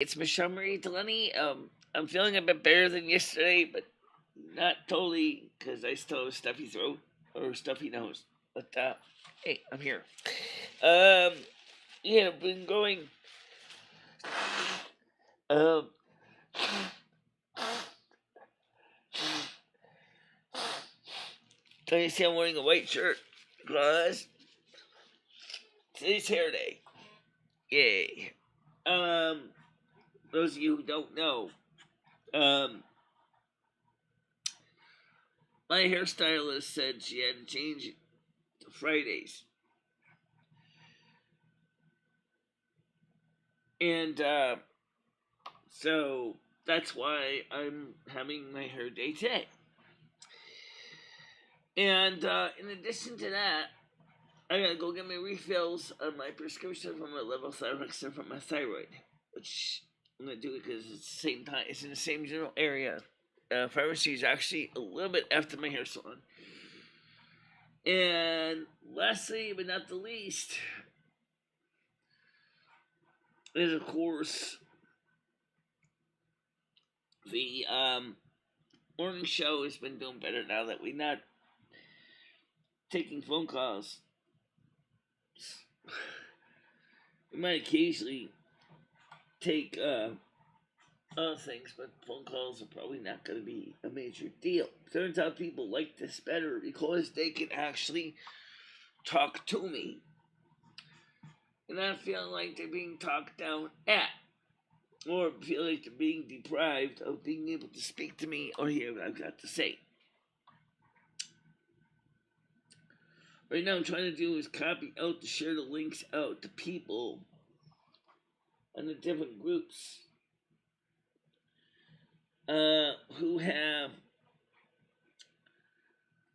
It's MicheleMarieDalene. I'm feeling a bit better than yesterday, but not totally because I still have a stuffy throat or stuffy nose. But hey, I'm here. Yeah, I've been going. Um, can you see I'm wearing a white shirt? Because today's hair day. Yay. Those of you who don't know, um, my hairstylist said she had to change it to Fridays. And so that's why I'm having my hair day today. And in addition to that, I gotta go get my refills on my prescription for my levothyroxine for my thyroid, which I'm gonna do because it's the same time. It's in the same general area. Pharmacy is actually a little bit after my hair salon. And lastly, but not the least, is of course the morning show has been doing better now that we're not taking phone calls. We might occasionally take other things, but phone calls are probably not going to be a major deal. Turns out people like this better because they can actually talk to me and not feel like they're being talked down at, or feel like they're being deprived of being able to speak to me or hear what I've got to say. Right now, I'm trying to do is copy out to share the links out to people on the different groups who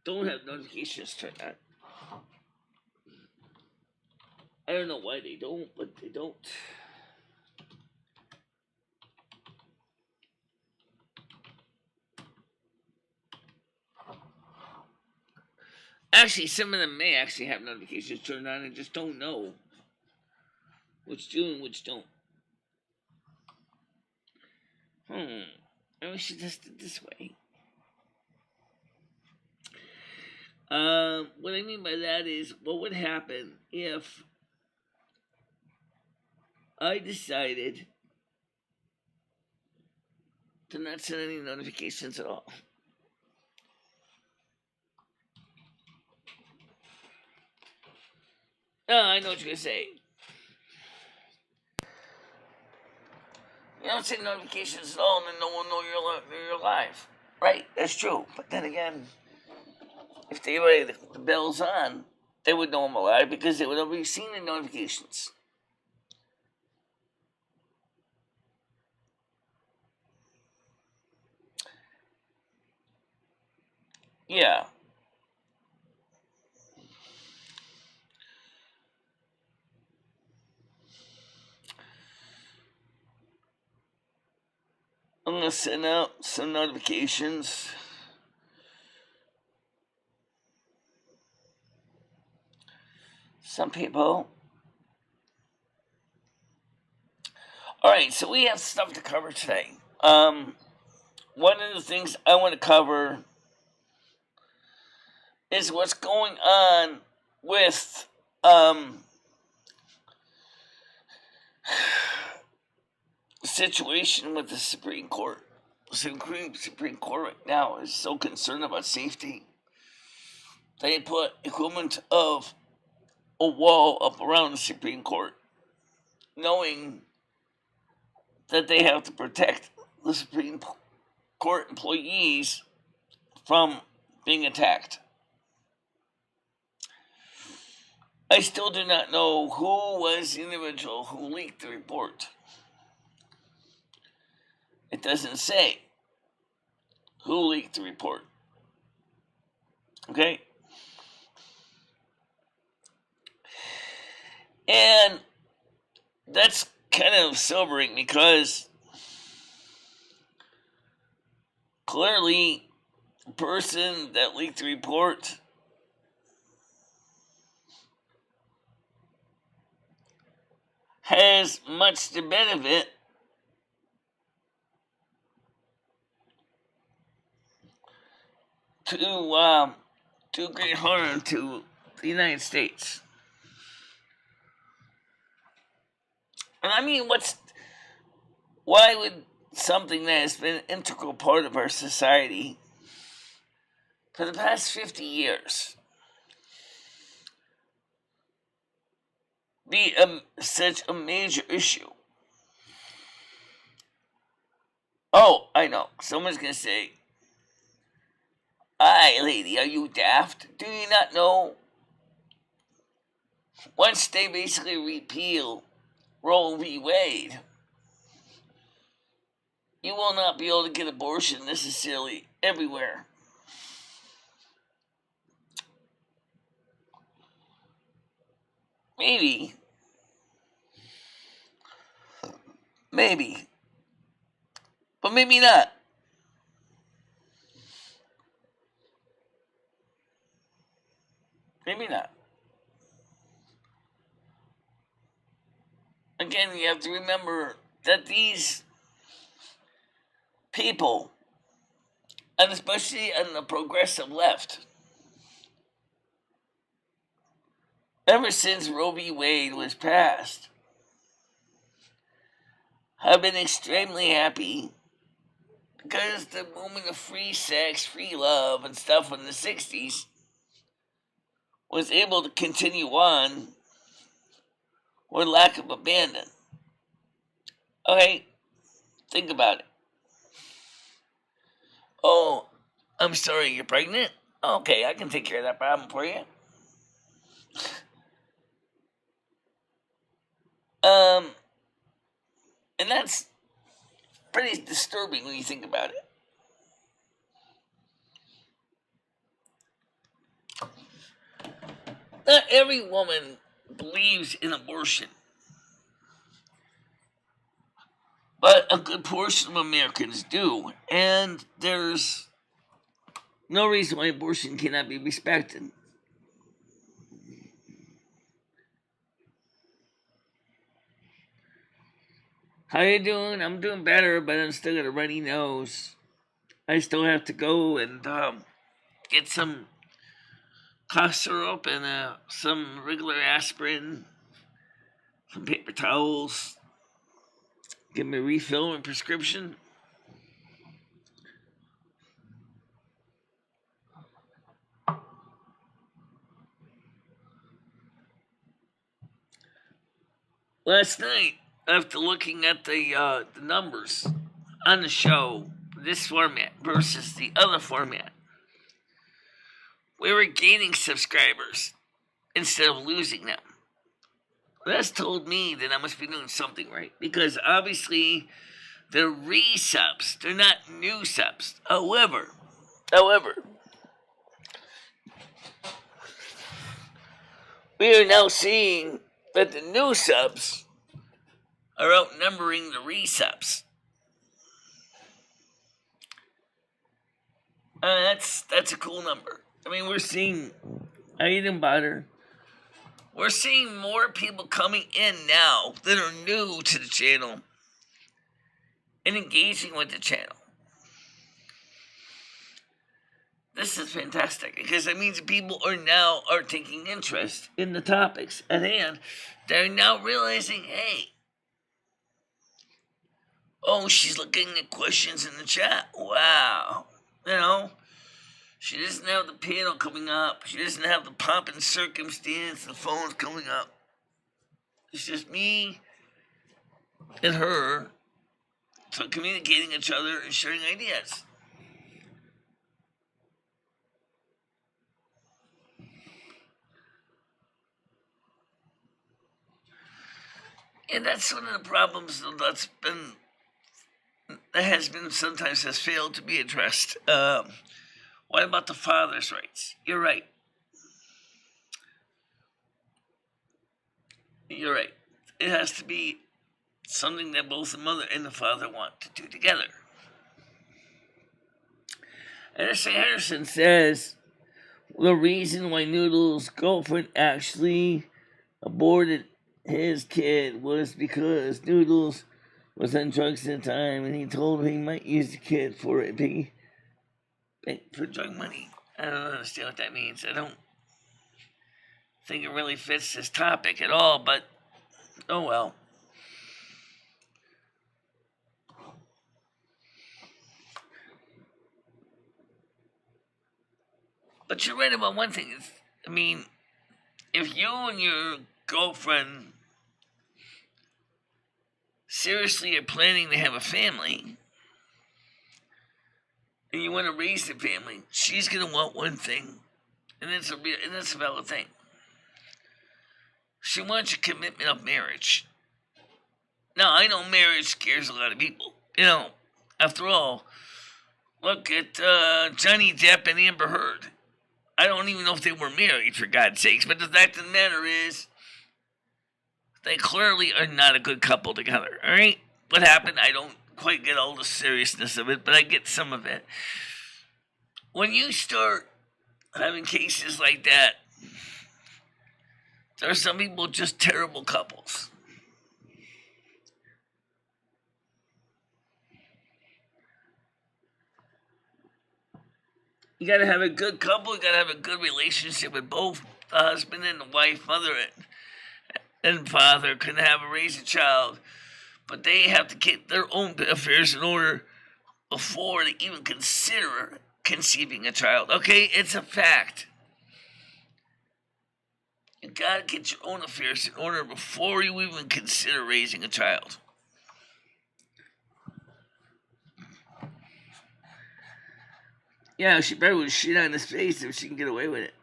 don't have notifications turned on. I don't know why they don't, but they don't. Actually, some of them may actually have notifications turned on and just don't know which do and which don't. I should just do it this way. What I mean by that is, what would happen if I decided to not send any notifications at all? I know what you're gonna say. You don't send notifications at all, and then no one know you're alive. Right? That's true. But then again, if they already the bell's on, they would know I'm alive because they would have already seen the notifications. Yeah. I'm gonna send out some notifications. Some people. Alright, so we have stuff to cover today. One of the things I want to cover is what's going on with the situation with the Supreme Court. The Supreme Court right now is so concerned about safety. They put equivalent of a wall up around the Supreme Court, knowing that they have to protect the Supreme Court employees from being attacked. I still do not know who was the individual who leaked the report. It doesn't say who leaked the report. Okay? And that's kind of sobering because clearly the person that leaked the report has much to benefit to great harm to the United States. And I mean, why would something that has been an integral part of our society for the past 50 years be such a major issue? Oh, I know. Someone's going to say, "Aye, lady, are you daft? Do you not know? Once they basically repeal Roe v. Wade, you will not be able to get abortion necessarily everywhere." Maybe. But maybe not. Maybe not. Again, you have to remember that these people, and especially on the progressive left, ever since Roe v. Wade was passed, have been extremely happy because the movement of free sex, free love, and stuff in the 60s was able to continue on or lack of abandon. Okay, think about it. Oh, I'm sorry, you're pregnant? Okay, I can take care of that problem for you. And that's pretty disturbing when you think about it. Not every woman believes in abortion, but a good portion of Americans do, and there's no reason why abortion cannot be respected. How you doing? I'm doing better, but I'm still got a runny nose. I still have to go and get some cough syrup and some regular aspirin, some paper towels, get me a refill and prescription. Last night, after looking at the numbers on the show, this format versus the other format, we were gaining subscribers instead of losing them. That's told me that I must be doing something right, because obviously they're resubs, they're not new subs. However, we are now seeing that the new subs are outnumbering the resubs. That's a cool number. I mean, we're seeing Aiden Butter. We're seeing more people coming in now that are new to the channel and engaging with the channel. This is fantastic because that means people are taking interest in the topics at hand. They're now realizing, hey, oh, she's looking at questions in the chat. Wow. You know, she doesn't have the panel coming up. She doesn't have the pomp and circumstance, the phone's coming up. It's just me and her, so communicating each other and sharing ideas. And that's one of the problems that has been sometimes has failed to be addressed. What about the father's rights? You're right. It has to be something that both the mother and the father want to do together. Anderson Henderson says the reason why Noodle's girlfriend actually aborted his kid was because Noodles was on drugs at the time, and he told him he might use the kid for drug money. I don't understand what that means. I don't think it really fits this topic at all, but oh well. But you're right about one thing. I mean, if you and your girlfriend seriously are planning to have a family, and you want to raise the family, she's going to want one thing, and that's a valid thing. She wants a commitment of marriage. Now, I know marriage scares a lot of people. After all, look at Johnny Depp and Amber Heard. I don't even know if they were married, for God's sakes, but the fact of the matter is, they clearly are not a good couple together, all right? What happened, I don't quite get all the seriousness of it, but I get some of it. When you start having cases like that, there are some people just terrible couples. You got to have a good couple. You got to have a good relationship with both the husband and the wife, mother and father can raise a child, but they have to get their own affairs in order before they even consider conceiving a child. Okay, it's a fact. You gotta get your own affairs in order before you even consider raising a child. Yeah, she better would shit on his face if she can get away with it.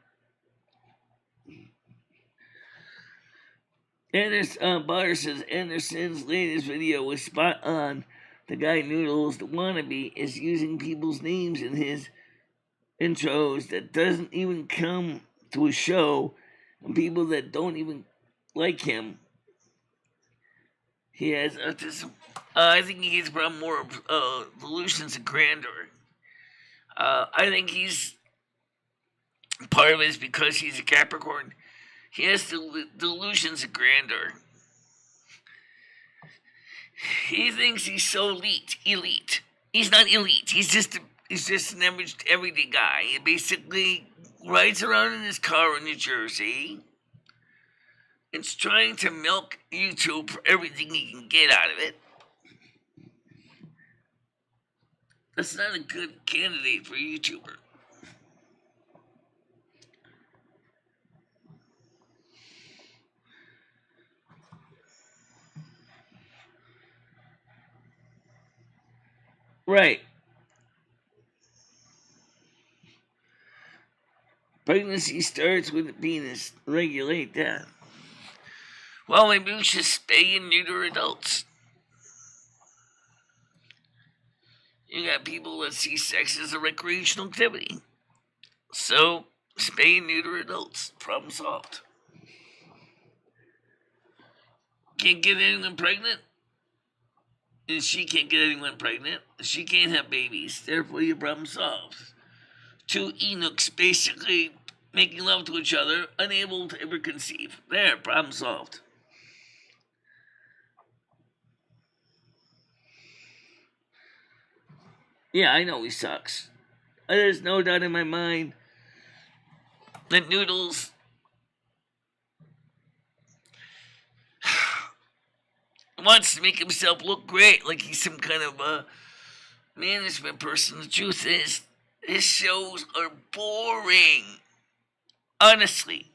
Butter says Anderson's latest video was spot on. The guy Noodles, the wannabe, is using people's names in his intros that doesn't even come to a show, and people that don't even like him. He has autism. I think he gets more delusions of grandeur. I think he's part of it is because he's a Capricorn. He has delusions of grandeur. He thinks he's so elite. He's not elite. He's just an average, everyday guy. He basically rides around in his car in New Jersey. It's trying to milk YouTube for everything he can get out of it. That's not a good candidate for a YouTuber. Right. Pregnancy starts with the penis. Regulate that. Well, maybe we should spay and neuter adults. You got people that see sex as a recreational activity. So, spay and neuter adults. Problem solved. Can't get anyone pregnant? And she can't get anyone pregnant. She can't have babies. Therefore, your problem solved. Two eunuchs basically making love to each other, unable to ever conceive. There, problem solved. Yeah, I know he sucks. There's no doubt in my mind that Noodles wants to make himself look great, like he's some kind of a management person. The truth is, his shows are boring. Honestly,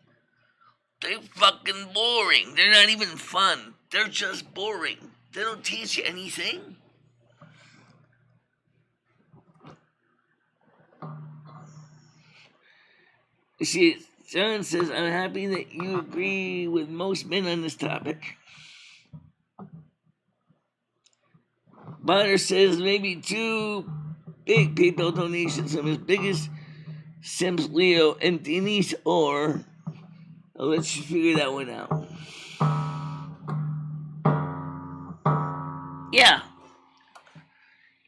they're fucking boring. They're not even fun. They're just boring. They don't teach you anything. See, John says, I'm happy that you agree with most men on this topic. Bonner says maybe 2 big PayPal donations from his biggest Sims Leo and Denise Orr. I'll let you figure that one out. Yeah.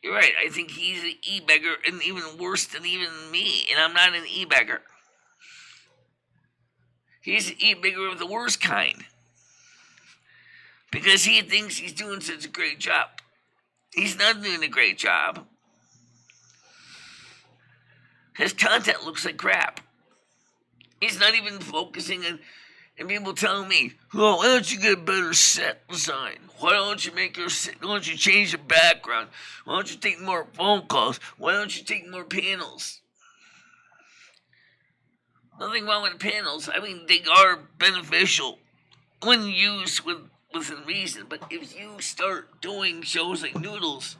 You're right. I think he's an e-beggar and even worse than even me, and I'm not an e-beggar. He's an e-beggar of the worst kind. Because he thinks he's doing such a great job. He's not doing a great job. His content looks like crap. He's not even focusing on. And people telling me, "Oh, why don't you get a better set design? Why don't you why don't you change the background? Why don't you take more phone calls? Why don't you take more panels?" Nothing wrong with panels. I mean, they are beneficial when used within reason. But if you start doing shows like Noodles,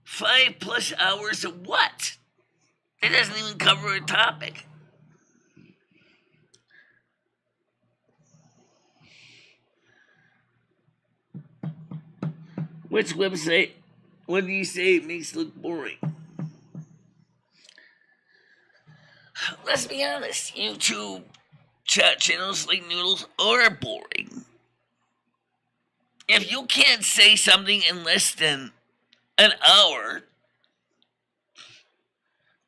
5+ hours of what? It doesn't even cover a topic. Which website, what do you say makes it look boring? Let's be honest, YouTube chat channels like Noodles are boring. If you can't say something in less than an hour,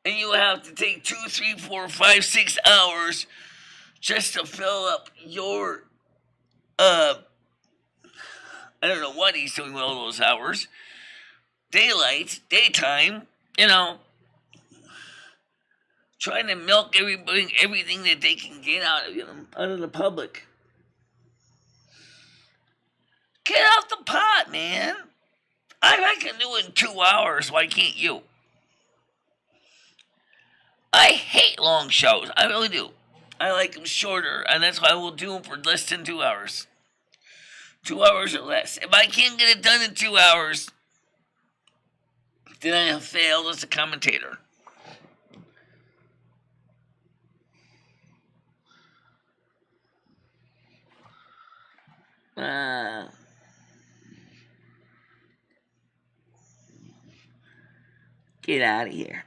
and you have to take 2, 3, 4, 5, 6 hours just to fill up your, I don't know what he's doing with all those hours. Daytime, trying to milk everything that they can get out of the public. Get off the pot, man. I can do it in 2 hours. Why can't you? I hate long shows. I really do. I like them shorter, and that's why I will do them for less than 2 hours. 2 hours or less. If I can't get it done in 2 hours, then I have failed as a commentator. Get out of here.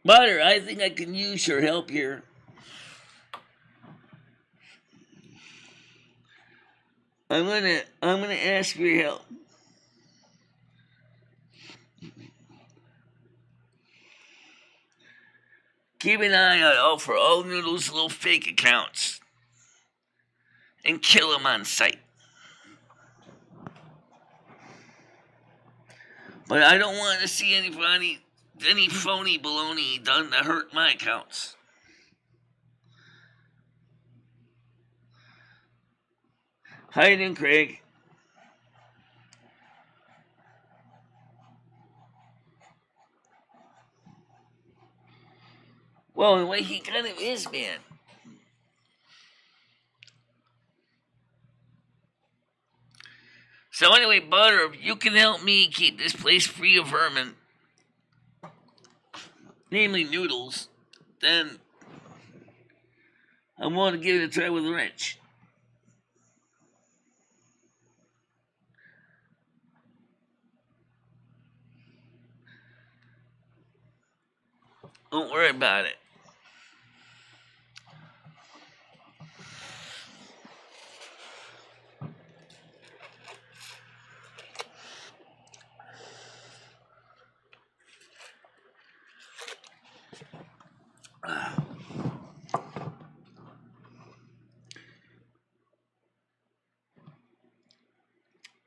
Butter, I think I can use your help here. I'm gonna ask for your help. Keep an eye out for all Noodles' little fake accounts and kill them on sight. But I don't want to see any phony baloney done to hurt my accounts. How you doing, Craig? Well, the way he kind of is, man. So anyway, Butter, if you can help me keep this place free of vermin, namely Noodles, then I'm willing to give it a try with a wrench. Don't worry about it.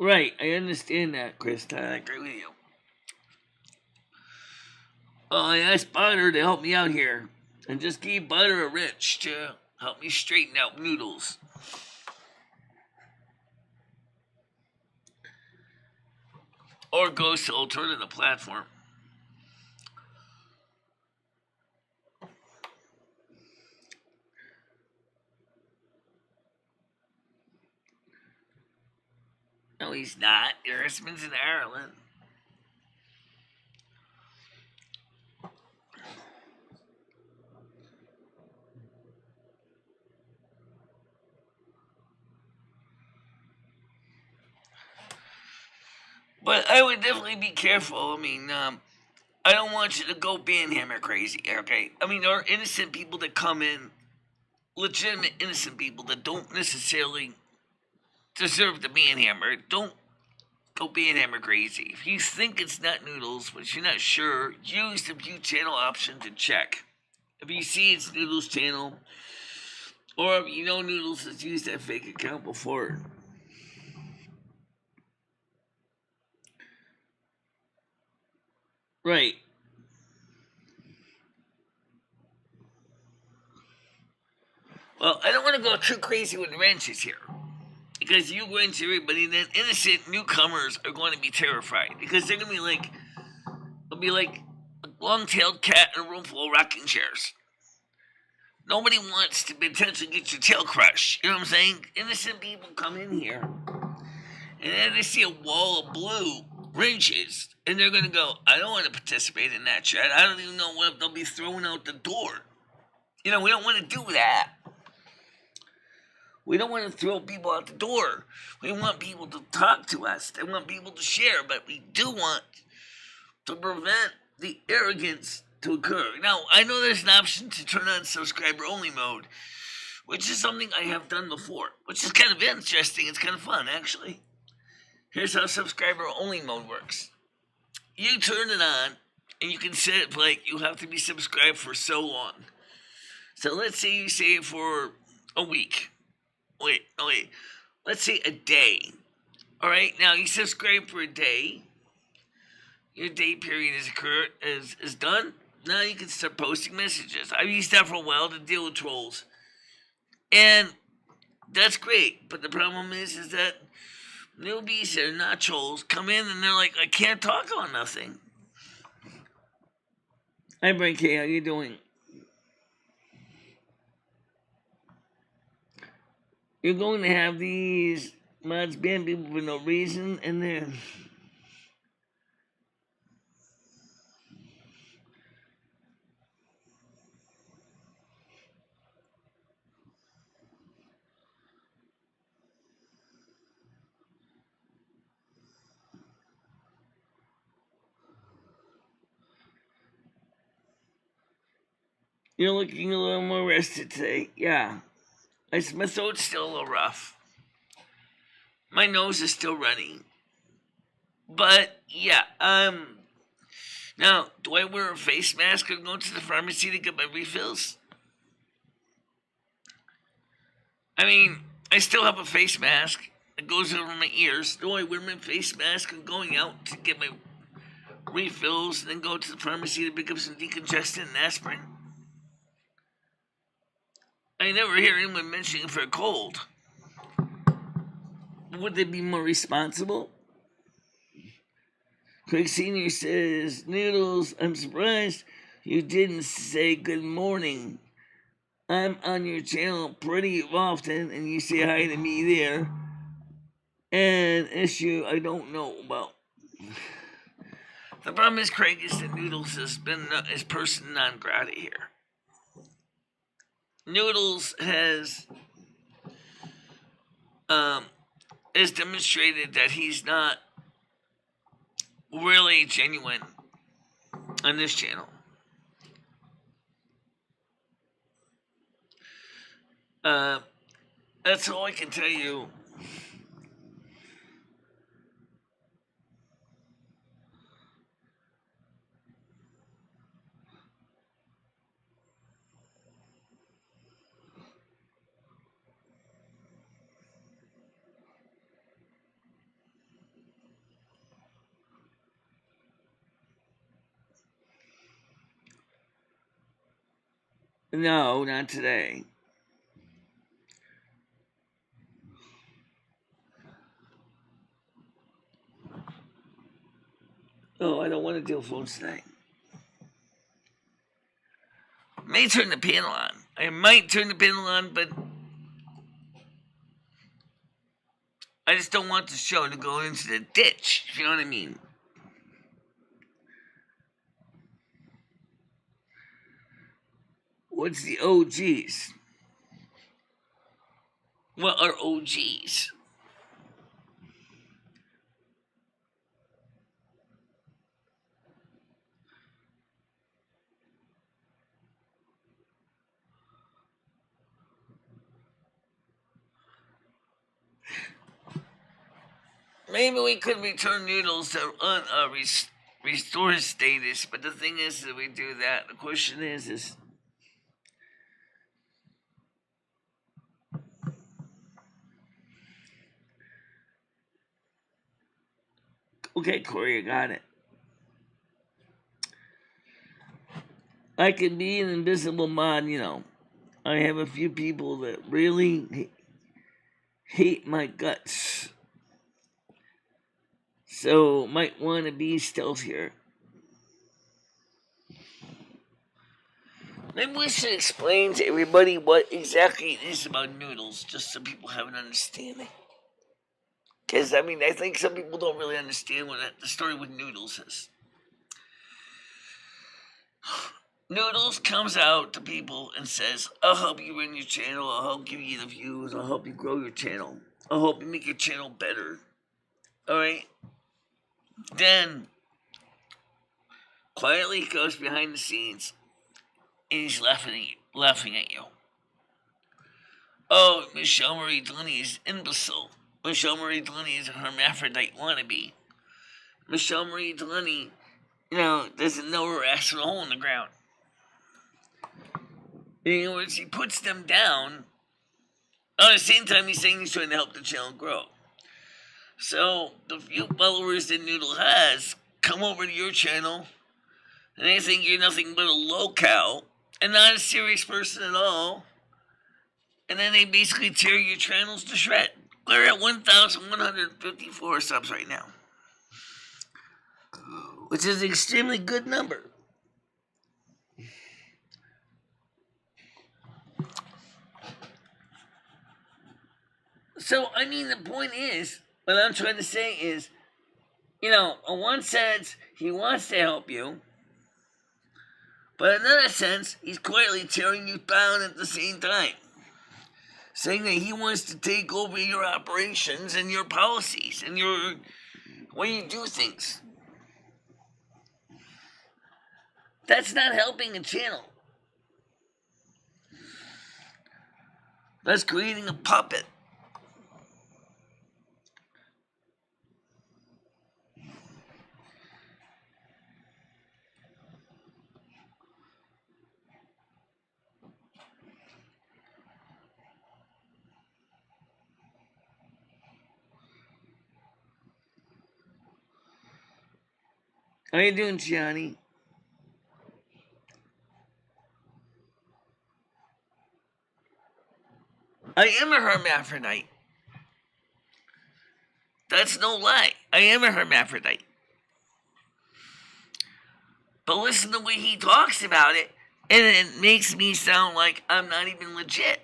Right, I understand that, Krista. I agree with you. I asked Butter to help me out here, and just gave Butter a wrench to help me straighten out Noodles. Or goes to alternative platform. No, he's not. Your husband's in Ireland. But I would definitely be careful. I mean, I don't want you to go banhammer crazy, okay? I mean, there are innocent people that come in, legitimate innocent people that don't necessarily deserve the banhammer. Don't go banhammer crazy. If you think it's not Noodles, but you're not sure, use the view channel option to check. If you see it's Noodles channel, Or if you know Noodles has used that fake account before. Right. Well, I don't want to go too crazy with wrenches here. Because you wrench everybody, then innocent newcomers are going to be terrified. Because they're going to be like, it'll be like a long-tailed cat in a room full of rocking chairs. Nobody wants to potentially get your tail crushed. You know what I'm saying? Innocent people come in here, and then they see a wall of blue wrenches, and they're going to go, I don't want to participate in that shit. I don't even know what they'll be thrown out the door. You know, we don't want to do that. We don't want to throw people out the door. We want people to talk to us. They want people to share, but we do want to prevent the arrogance to occur. Now, I know there's an option to turn on subscriber-only mode, which is something I have done before, which is kind of interesting. It's kind of fun, actually. Here's how subscriber-only mode works. You turn it on, and you can set it like you have to be subscribed for so long. So let's say you say it for a week. Wait. Let's say a day. All right, now you subscribe for a day. Your day period is done. Now you can start posting messages. I've used that for a while to deal with trolls. And that's great. But the problem is that newbies that are not trolls come in and they're like, I can't talk on nothing. Hi, Brian K. How you doing? You're going to have these mods ban people for no reason, and then you're looking a little more rested today. Yeah. My throat's still a little rough. My nose is still running. But, yeah, now, do I wear a face mask or go to the pharmacy to get my refills? I mean, I still have a face mask that goes over my ears. Do I wear my face mask and going out to get my refills and then go to the pharmacy to pick up some decongestant and aspirin? I never hear anyone mentioning for a cold. Would they be more responsible? Craig Sr. says, Noodles, I'm surprised you didn't say good morning. I'm on your channel pretty often, and you say hi to me there. An issue I don't know about. The problem is, Craig, is that Noodles has been his person non grata here. Noodles has demonstrated that he's not really genuine on this channel. That's all I can tell you. No, not today. Oh, I don't want to deal phones today. I may turn the panel on. I might turn the panel on, but I just don't want the show to go into the ditch, if you know what I mean. What's the OGs? What are OGs? Maybe we could return Noodles to restore his status, but the thing is that we do that. The question is Okay, Corey, I got it. I can be an invisible mod, I have a few people that really hate my guts. So, might want to be stealthier. Maybe we should explain to everybody what exactly it is about noodles, just so people have an understanding. Because, I think some people don't really understand what the story with noodles is. Noodles comes out to people and says, I'll help you run your channel, I'll help give you the views, I'll help you grow your channel, I'll help you make your channel better. Alright? Then, quietly goes behind the scenes and he's laughing at you. Oh, MicheleMarieDalene is imbecile. MicheleMarieDalene is a hermaphrodite wannabe. MicheleMarieDalene, doesn't know her ass with a hole in the ground. In other words, he puts them down. At the same time, he's saying he's trying to help the channel grow. So, the few followers that Noodle has come over to your channel, and they think you're nothing but a low-cow, and not a serious person at all, and then they basically tear your channels to shred. We're at 1,154 subs right now, which is an extremely good number. So, the point is, what I'm trying to say is, in one sense, he wants to help you, but in another sense, he's quietly tearing you down at the same time, saying that he wants to take over your operations and your policies and your way you do things. That's not helping a channel. That's creating a puppet. How you doing, Johnny? I am a hermaphrodite. That's no lie. I am a hermaphrodite. But listen to the way he talks about it, and it makes me sound like I'm not even legit.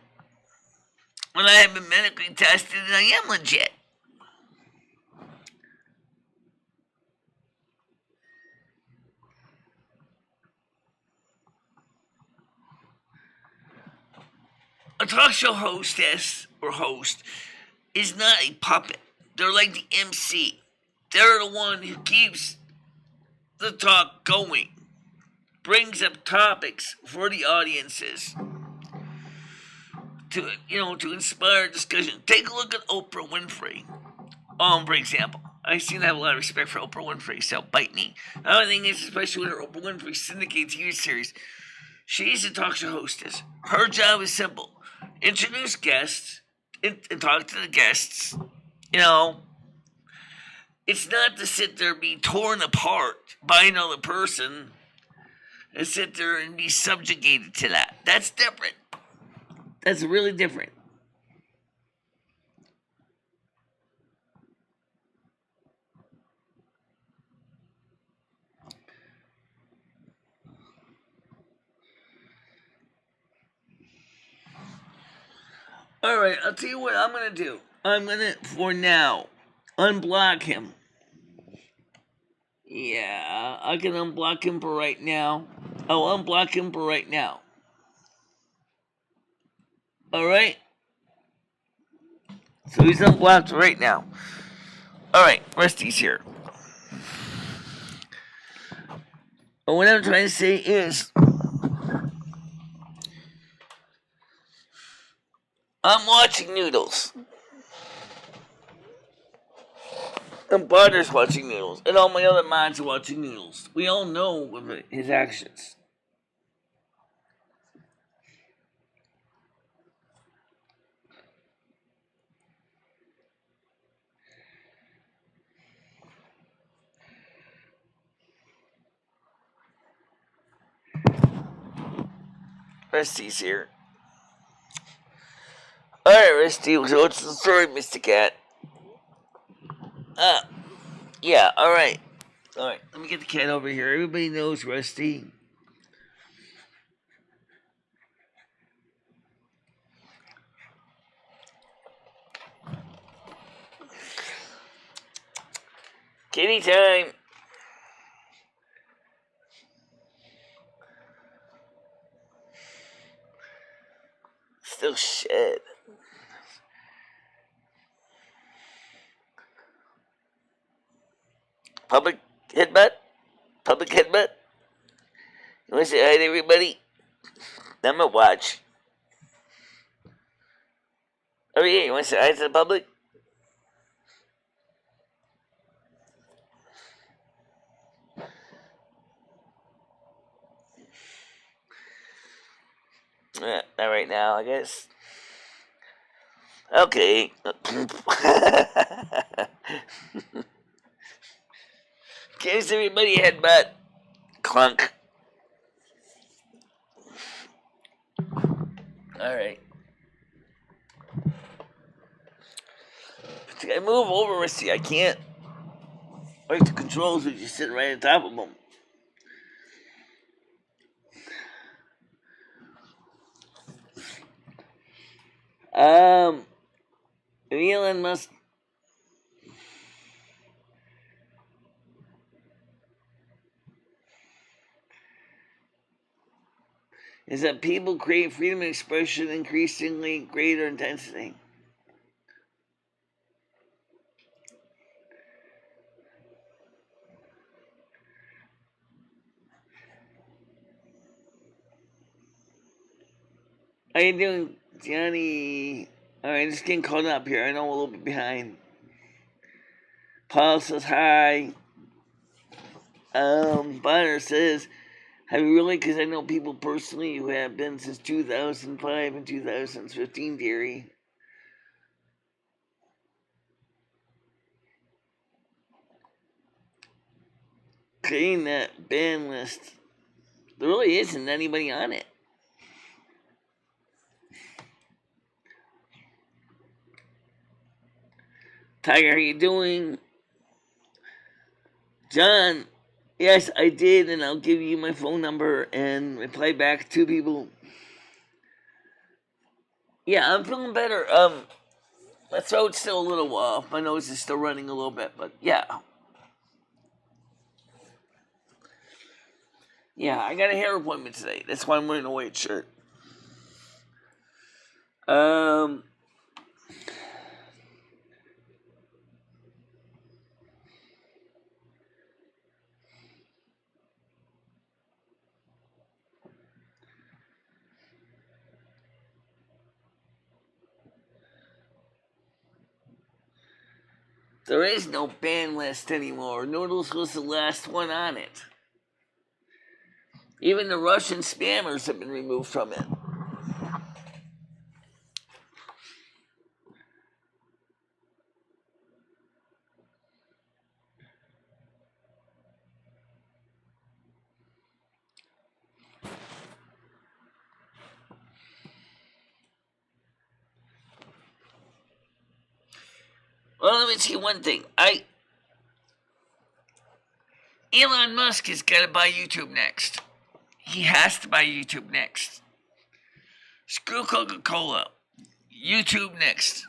When I have been medically tested and I am legit. A talk show hostess or host is not a puppet. They're like the MC. They're the one who keeps the talk going, brings up topics for the audiences to inspire discussion. Take a look at Oprah Winfrey. For example, I seem to have a lot of respect for Oprah Winfrey, so bite me. Another thing is, especially with her Oprah Winfrey syndicated TV series, she's a talk show hostess. Her job is simple. Introduce guests and talk to the guests. It's not to sit there and be torn apart by another person and sit there and be subjugated to that. That's different. That's really different. Alright, I'll tell you what I'm going to do. I'm going to, for now, unblock him. Yeah, I can unblock him for right now. I'll unblock him for right now. Alright? So he's unblocked right now. Alright, Rusty's here. But what I'm trying to say is, I'm watching Noodles. And Butter's watching Noodles. And all my other mods are watching Noodles. We all know his actions. Rusty's here. Alright, Rusty, so what's the story, Mr. Cat? Yeah, alright. Alright, let me get the cat over here. Everybody knows Rusty. Kitty time. Still shit. Public headbutt? Public headbutt? You want to say hi to everybody? I'm gonna watch. Oh yeah, you want to say hi to the public? Not right now, I guess. Okay. Gives everybody a headbutt. Clunk. Alright. I move over, see, I can't. Like the controls are just sitting right on top of them. Elon Musk. Is that people create freedom of expression increasingly greater intensity. How you doing, Johnny? Alright, just getting caught up here. I know I'm a little bit behind. Paul says hi. Bonner says, have you really? Because I know people personally who have been since 2005 and 2015, dearie. Creating that ban list. There really isn't anybody on it. Tiger, how you doing? John, yes, I did, and I'll give you my phone number and reply back to people. Yeah, I'm feeling better. My throat's still a little off. My nose is still running a little bit, but yeah. Yeah, I got a hair appointment today. That's why I'm wearing a white shirt. There is no ban list anymore. Noodles was the last one on it. Even the Russian spammers have been removed from it. Well, let me see one thing. Elon Musk has got to buy YouTube next. He has to buy YouTube next. Screw Coca-Cola. YouTube next.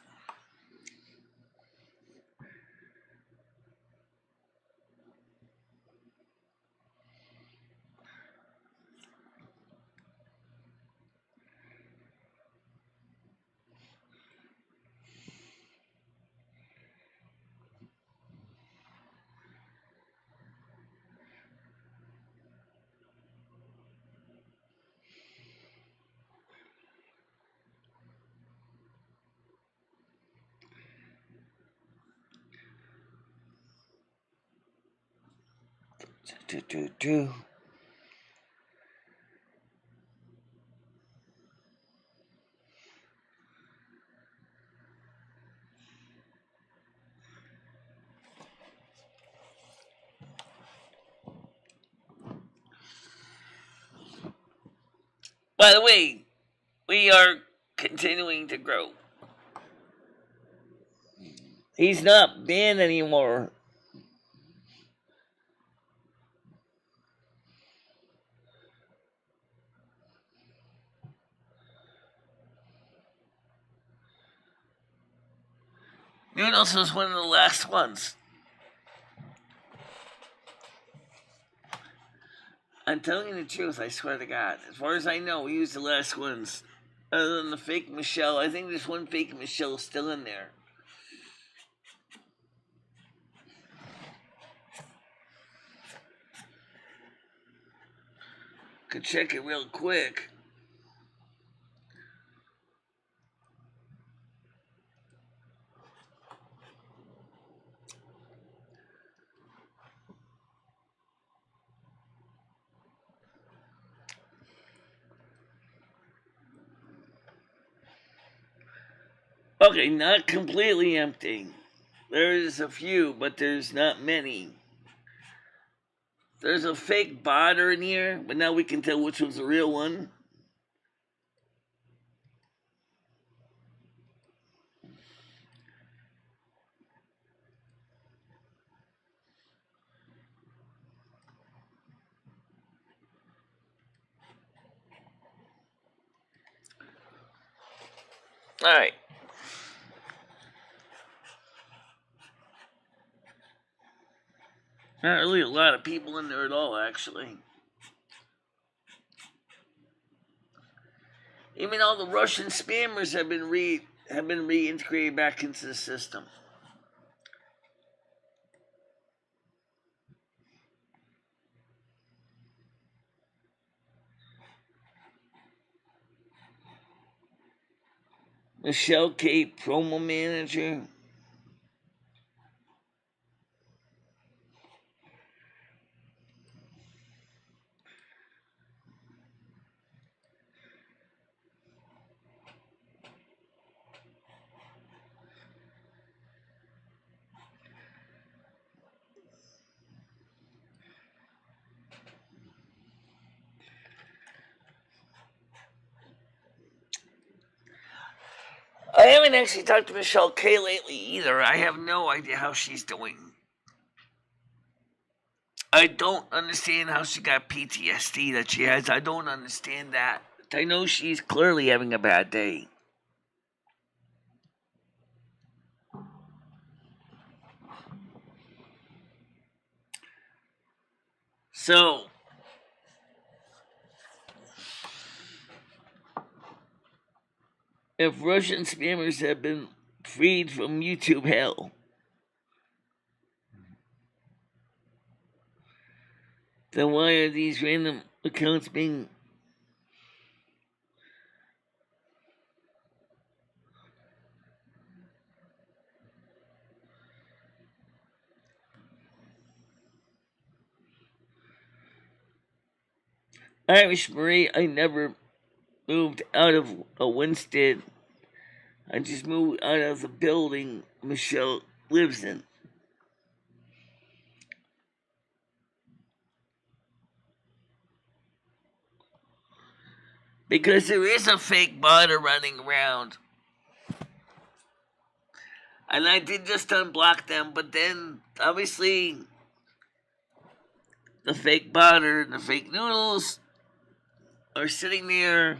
Do. By the way, we are continuing to grow. He's not banned anymore. Noodles was one of the last ones. I'm telling you the truth, I swear to God. As far as I know, he was the last ones. Other than the fake Michelle. I think there's one fake Michelle still in there. Could check it real quick. Okay, not completely empty. There's a few, but there's not many. There's a fake botter in here, but now we can tell which one's the real one. Alright. Not really a lot of people in there at all, actually. Even all the Russian spammers have been reintegrated back into the system. Michelle K. Promo Manager. I haven't actually talked to Michelle K lately either. I have no idea how she's doing. I don't understand how she got PTSD that she has. I don't understand that. I know she's clearly having a bad day. So, if Russian spammers have been freed from YouTube hell, then why are these random accounts being Irish Marie? I never moved out of a Winston. I just moved out of the building Michelle lives in. Because there is a fake botter running around. And I did just unblock them, but then obviously the fake botter and the fake noodles are sitting there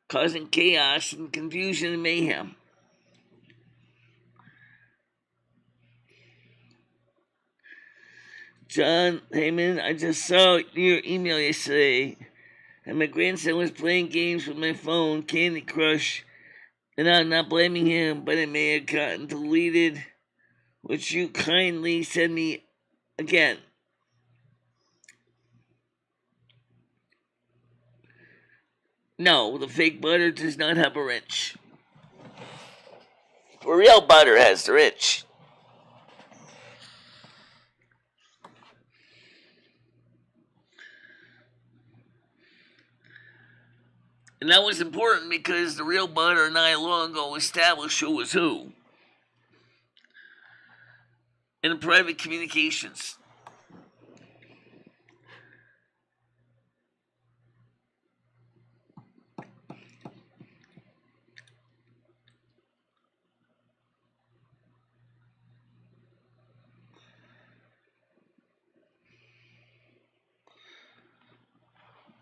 causing chaos and confusion and mayhem. John Heyman, I just saw your email yesterday, and my grandson was playing games with my phone, Candy Crush, and I'm not blaming him, but it may have gotten deleted, which you kindly send me again. No, the fake butter does not have a wrench. The real butter has the wrench. And that was important because the real butter not long ago established who was who in private communications.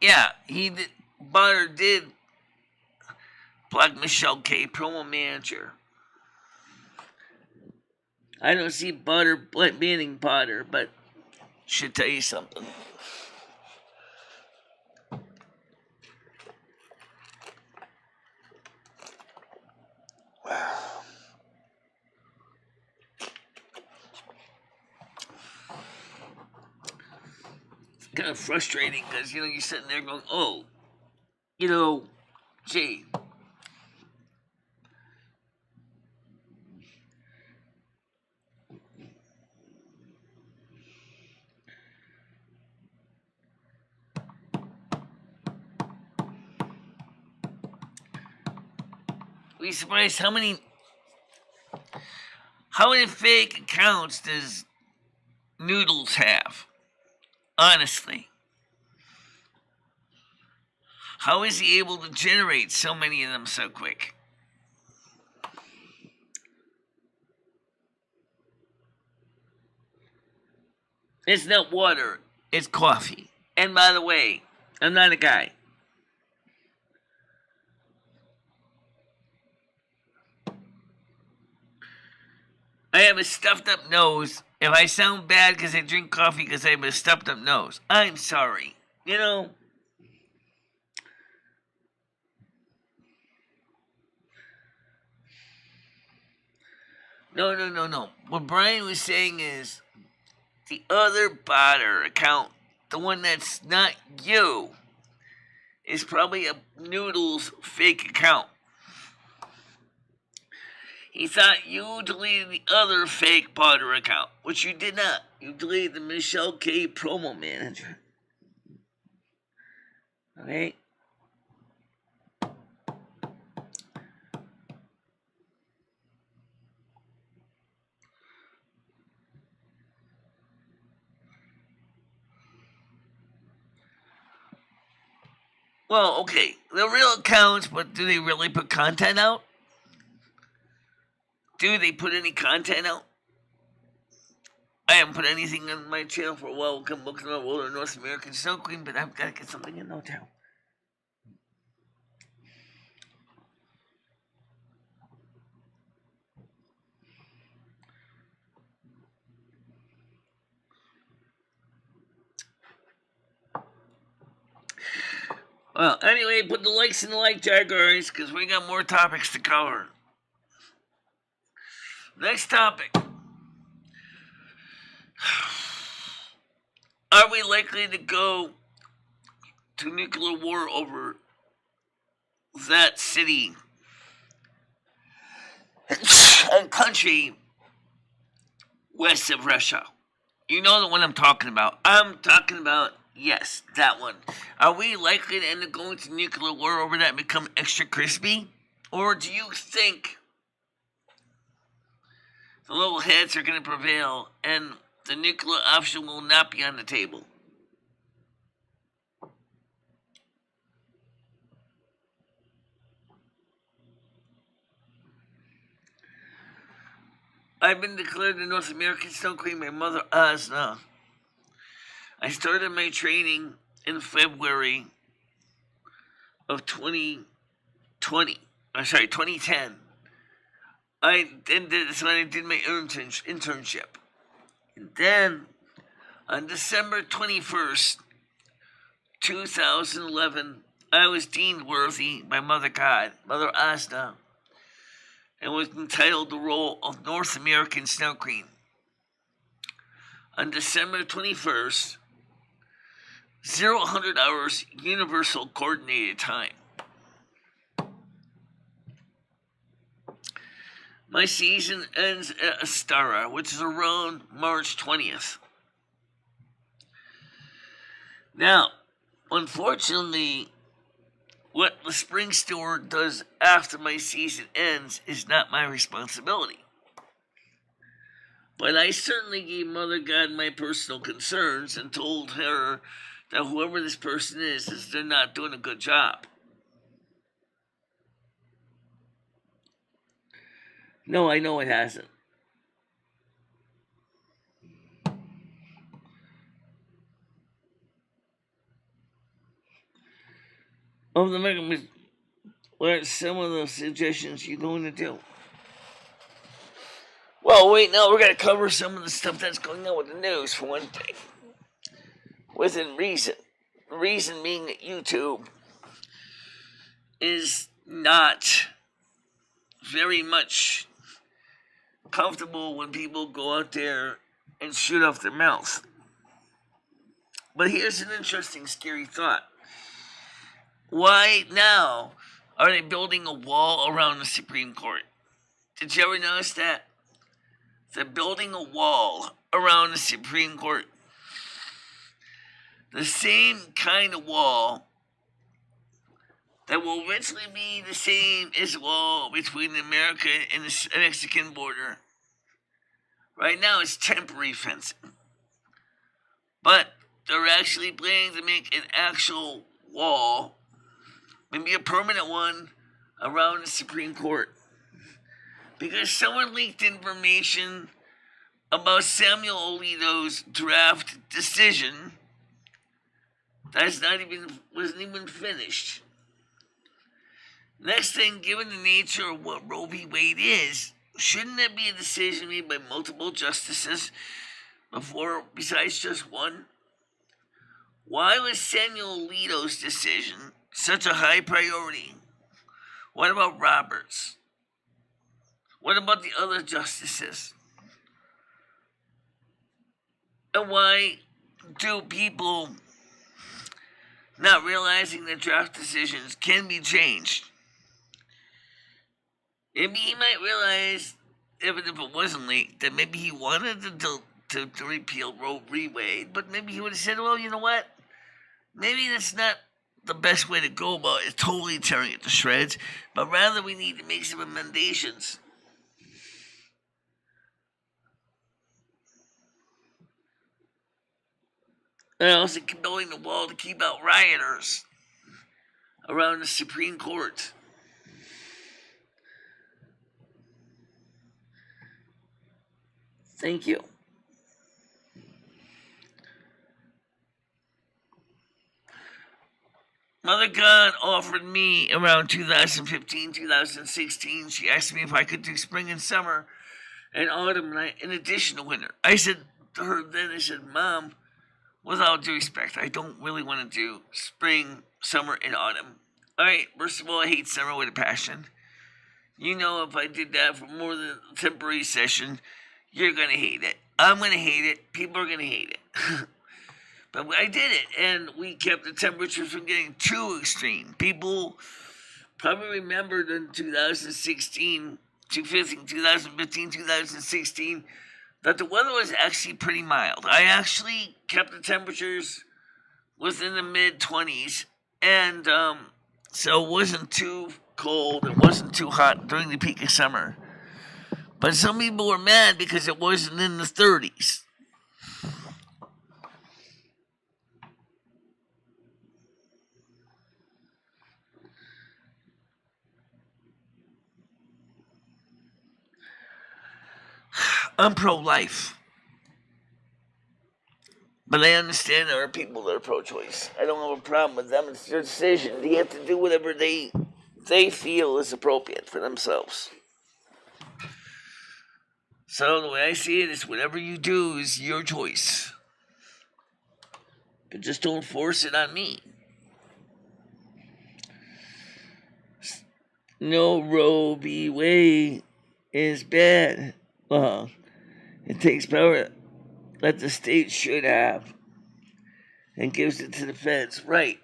Yeah, Butter did plug Michelle K, promo manager. I don't see Butter banning Potter, but should tell you something. It's kind of frustrating because, you're sitting there going, oh, gee. We surprised how many fake accounts does Noodles have? Honestly. How is he able to generate so many of them so quick? It's not water, it's coffee. And by the way, I'm not a guy. I have a stuffed up nose. If I sound bad because I drink coffee because I have a stuffed up nose, I'm sorry. No, no. What Brian was saying is the other botter account, the one that's not you, is probably a Noodles fake account. He thought you deleted the other fake botter account, which you did not. You deleted the Michelle K promo manager. Okay? Well, okay, they're real accounts, but do they really put content out? Do they put any content out? I haven't put anything on my channel for a while. Come look at my world of North American Snow Queen, but I've got to get something in no time. Well, anyway, put the likes in the like jar, guys, because we got more topics to cover. Next topic. Are we likely to go to nuclear war over that city and country west of Russia? You know the one I'm talking about. I'm talking about, yes, that one. Are we likely to end up going to nuclear war over that and become extra crispy? Or do you think the little heads are going to prevail and the nuclear option will not be on the table? I've been declared the North American Snow Queen by Mother Asna. I started my training in February of 2020. 2010. That's when I did my internship. And then, on December 21st, 2011, I was deemed worthy by Mother God, Mother Asna, and was entitled the role of North American Snow Queen. On December 21st, 0-100 hours universal coordinated time. My season ends at Astara, which is around March 20th. Now, unfortunately, what the spring steward does after my season ends is not my responsibility. But I certainly gave Mother God my personal concerns and told her that whoever this person is they're not doing a good job. No, I know it hasn't. of the mechanism. What are some of the suggestions you're going to do? Well, wait, now we're going to cover some of the stuff that's going on with the news, for one thing. Within reason. The reason being that YouTube is not very much comfortable when people go out there and shoot off their mouth. But here's an interesting, scary thought. Why now are they building a wall around the Supreme Court? Did you ever notice that? They're building a wall around the Supreme Court. The same kind of wall that will eventually be the same as the wall between America and the Mexican border. Right now it's temporary fencing. But they're actually planning to make an actual wall, maybe a permanent one, around the Supreme Court. Because someone leaked information about Samuel Alito's draft decision wasn't even finished. Next thing, given the nature of what Roe v. Wade is, shouldn't that be a decision made by multiple justices besides just one? Why was Samuel Alito's decision such a high priority? What about Roberts? What about the other justices? And why do people not realizing that draft decisions can be changed? Maybe he might realize, even if it wasn't leaked, that maybe he wanted to repeal Roe v. Wade, but maybe he would have said, well, you know what? Maybe that's not the best way to go about it, totally tearing it to shreds, but rather we need to make some amendments. And also building the wall to keep out rioters around the Supreme Court. Thank you. Mother God offered me around 2015, 2016. She asked me if I could do spring and summer and autumn in addition to winter. I said to her then, Mom, with all due respect, I don't really want to do spring, summer, and autumn. All right, first of all, I hate summer with a passion. You know, if I did that for more than a temporary session, you're going to hate it. I'm going to hate it. People are going to hate it. But I did it, and we kept the temperatures from getting too extreme. People probably remembered in 2015, 2016, that the weather was actually pretty mild. I actually kept the temperatures within the mid-20s, and so it wasn't too cold, it wasn't too hot during the peak of summer. But some people were mad because it wasn't in the 30s. I'm pro-life. But I understand there are people that are pro-choice. I don't have a problem with them. It's their decision. They have to do whatever they feel is appropriate for themselves. So the way I see it is whatever you do is your choice. But just don't force it on me. No Roe v. Wade is bad. It takes power that the state should have and gives it to the feds. Right.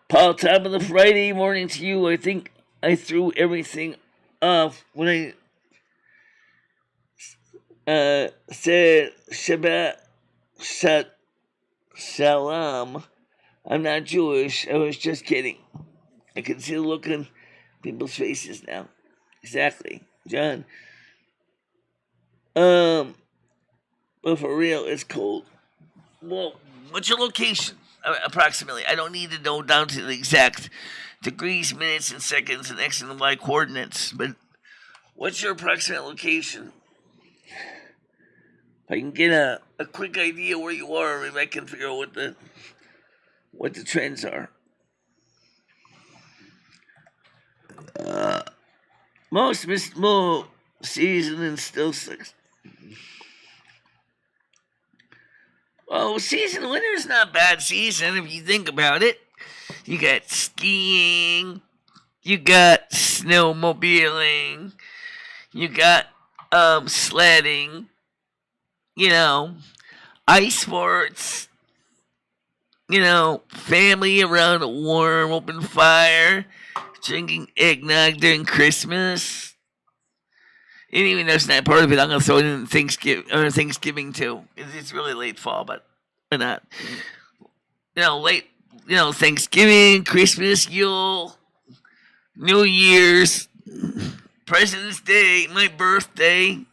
Paul, top of the Friday morning to you. I think I threw everything off when I said Shabbat Shalom. I'm not Jewish. I was just kidding. I can see the look on people's faces now. Exactly, John. But for real, it's cold. Well, what's your location? Approximately. I don't need to know down to the exact degrees, minutes, and seconds, and X and Y coordinates, but what's your approximate location? If I can get a quick idea where you are, maybe I can figure out what the what the trends are. Most missable season and still six. Well, season winter's not a bad season if you think about it. You got skiing, you got snowmobiling, you got sledding, ice sports, family around a warm open fire, drinking eggnog during Christmas. And even though it's not part of it, I'm gonna throw it in Thanksgiving too. It's really late fall, but why not? Late. Thanksgiving, Christmas, Yule, New Year's, President's Day, my birthday.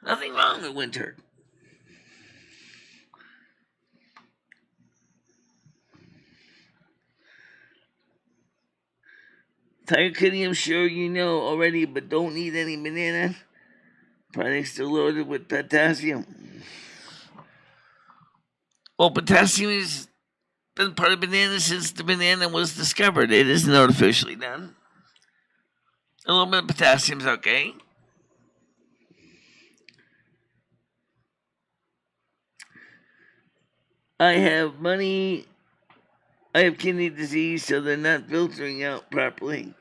Nothing wrong with winter. Tiger Kitty, I'm sure you know already, but don't eat any banana. Products are loaded with potassium. Well, potassium has been part of banana since the banana was discovered. It isn't artificially done. A little bit of potassium's okay. I have kidney disease, so they're not filtering out properly.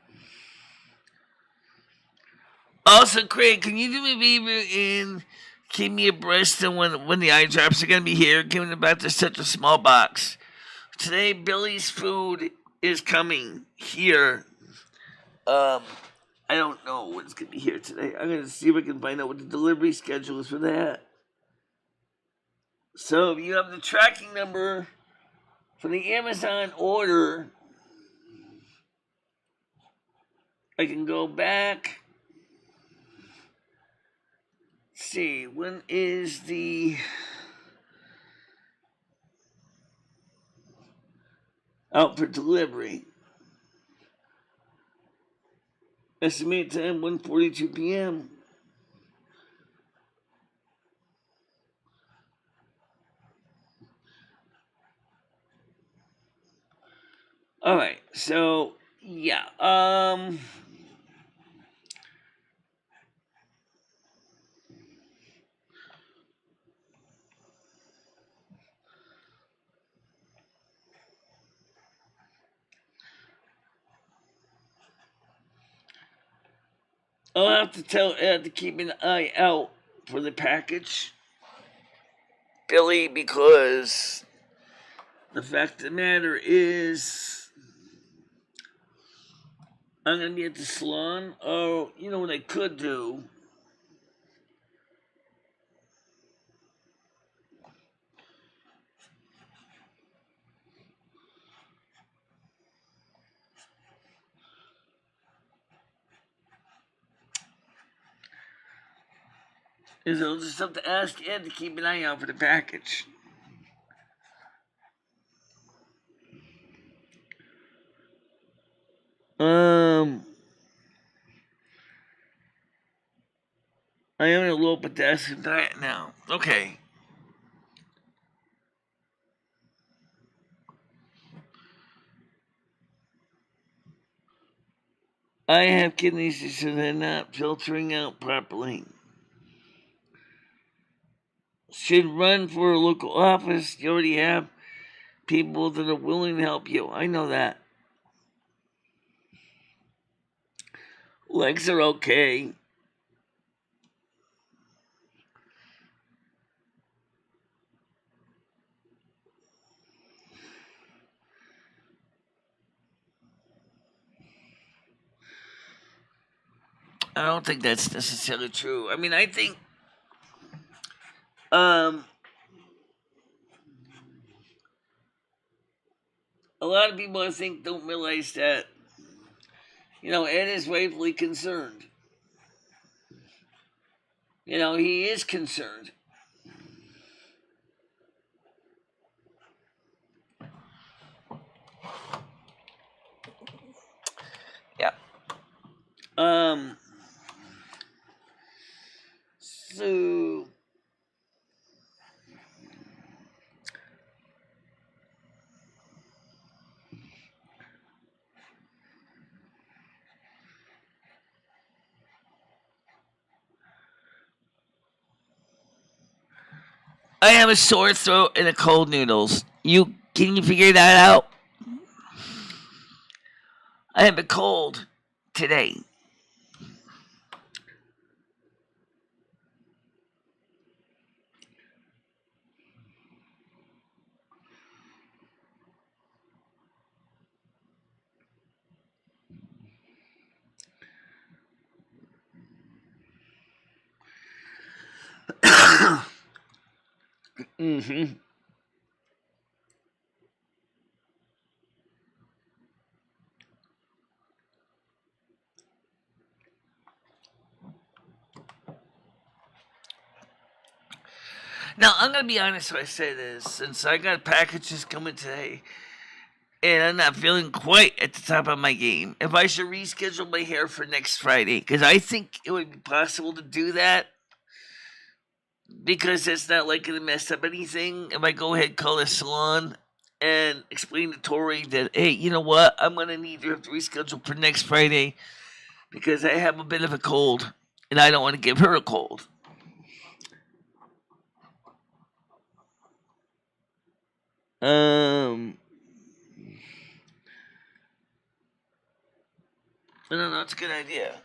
Also, Craig, can you do me a favor and keep me abreast of when the eye drops are going to be here, given the fact there's such a small box? Today, Billy's food is coming here. I don't know what's going to be here today. I'm going to see if I can find out what the delivery schedule is for that. So, if you have the tracking number for the Amazon order, I can go back. Let's see, when is the out for delivery? Estimated time 1:42 p.m. All right, so yeah, I'll have to tell Ed to keep an eye out for the package, Billy, because the fact of the matter is, I'm gonna be at the salon. Oh, you know what I could do? Is I'll just have to ask Ed to keep an eye out for the package. I am on a low potassium diet now. Okay. I have kidney disease, so they're not filtering out properly. Should run for a local office. You already have people that are willing to help you. I know that. Legs are okay. I don't think that's necessarily true. I mean, I think a lot of people, I think, don't realize that Ed is rightfully concerned. He is concerned. Yeah. So I have a sore throat and a cold noodles. Can you figure that out? I have a cold today. Mm-hmm. Now, I'm going to be honest when I say this, since I got packages coming today, and I'm not feeling quite at the top of my game, if I should reschedule my hair for next Friday, because I think it would be possible to do that, because it's not likely to mess up anything. If I go ahead, call a salon, and explain to Tori that, hey, you know what, I'm going to need to reschedule for next Friday, because I have a bit of a cold, and I don't want to give her a cold. I don't know, that's a good idea.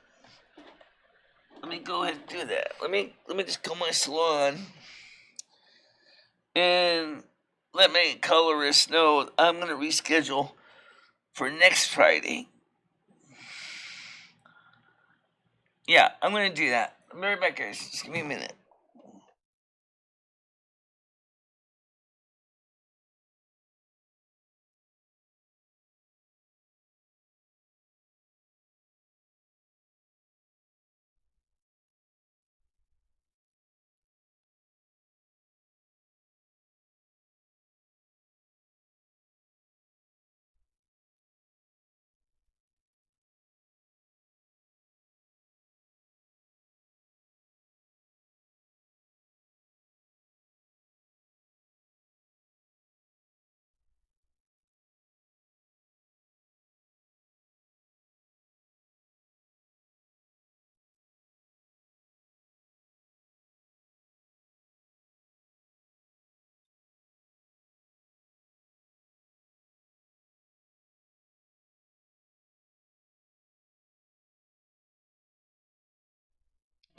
Let me go ahead and do that. Let me just call my salon and let my colorist know I'm gonna reschedule for next Friday. Yeah, I'm gonna do that. I'll be right back, guys. Just give me a minute.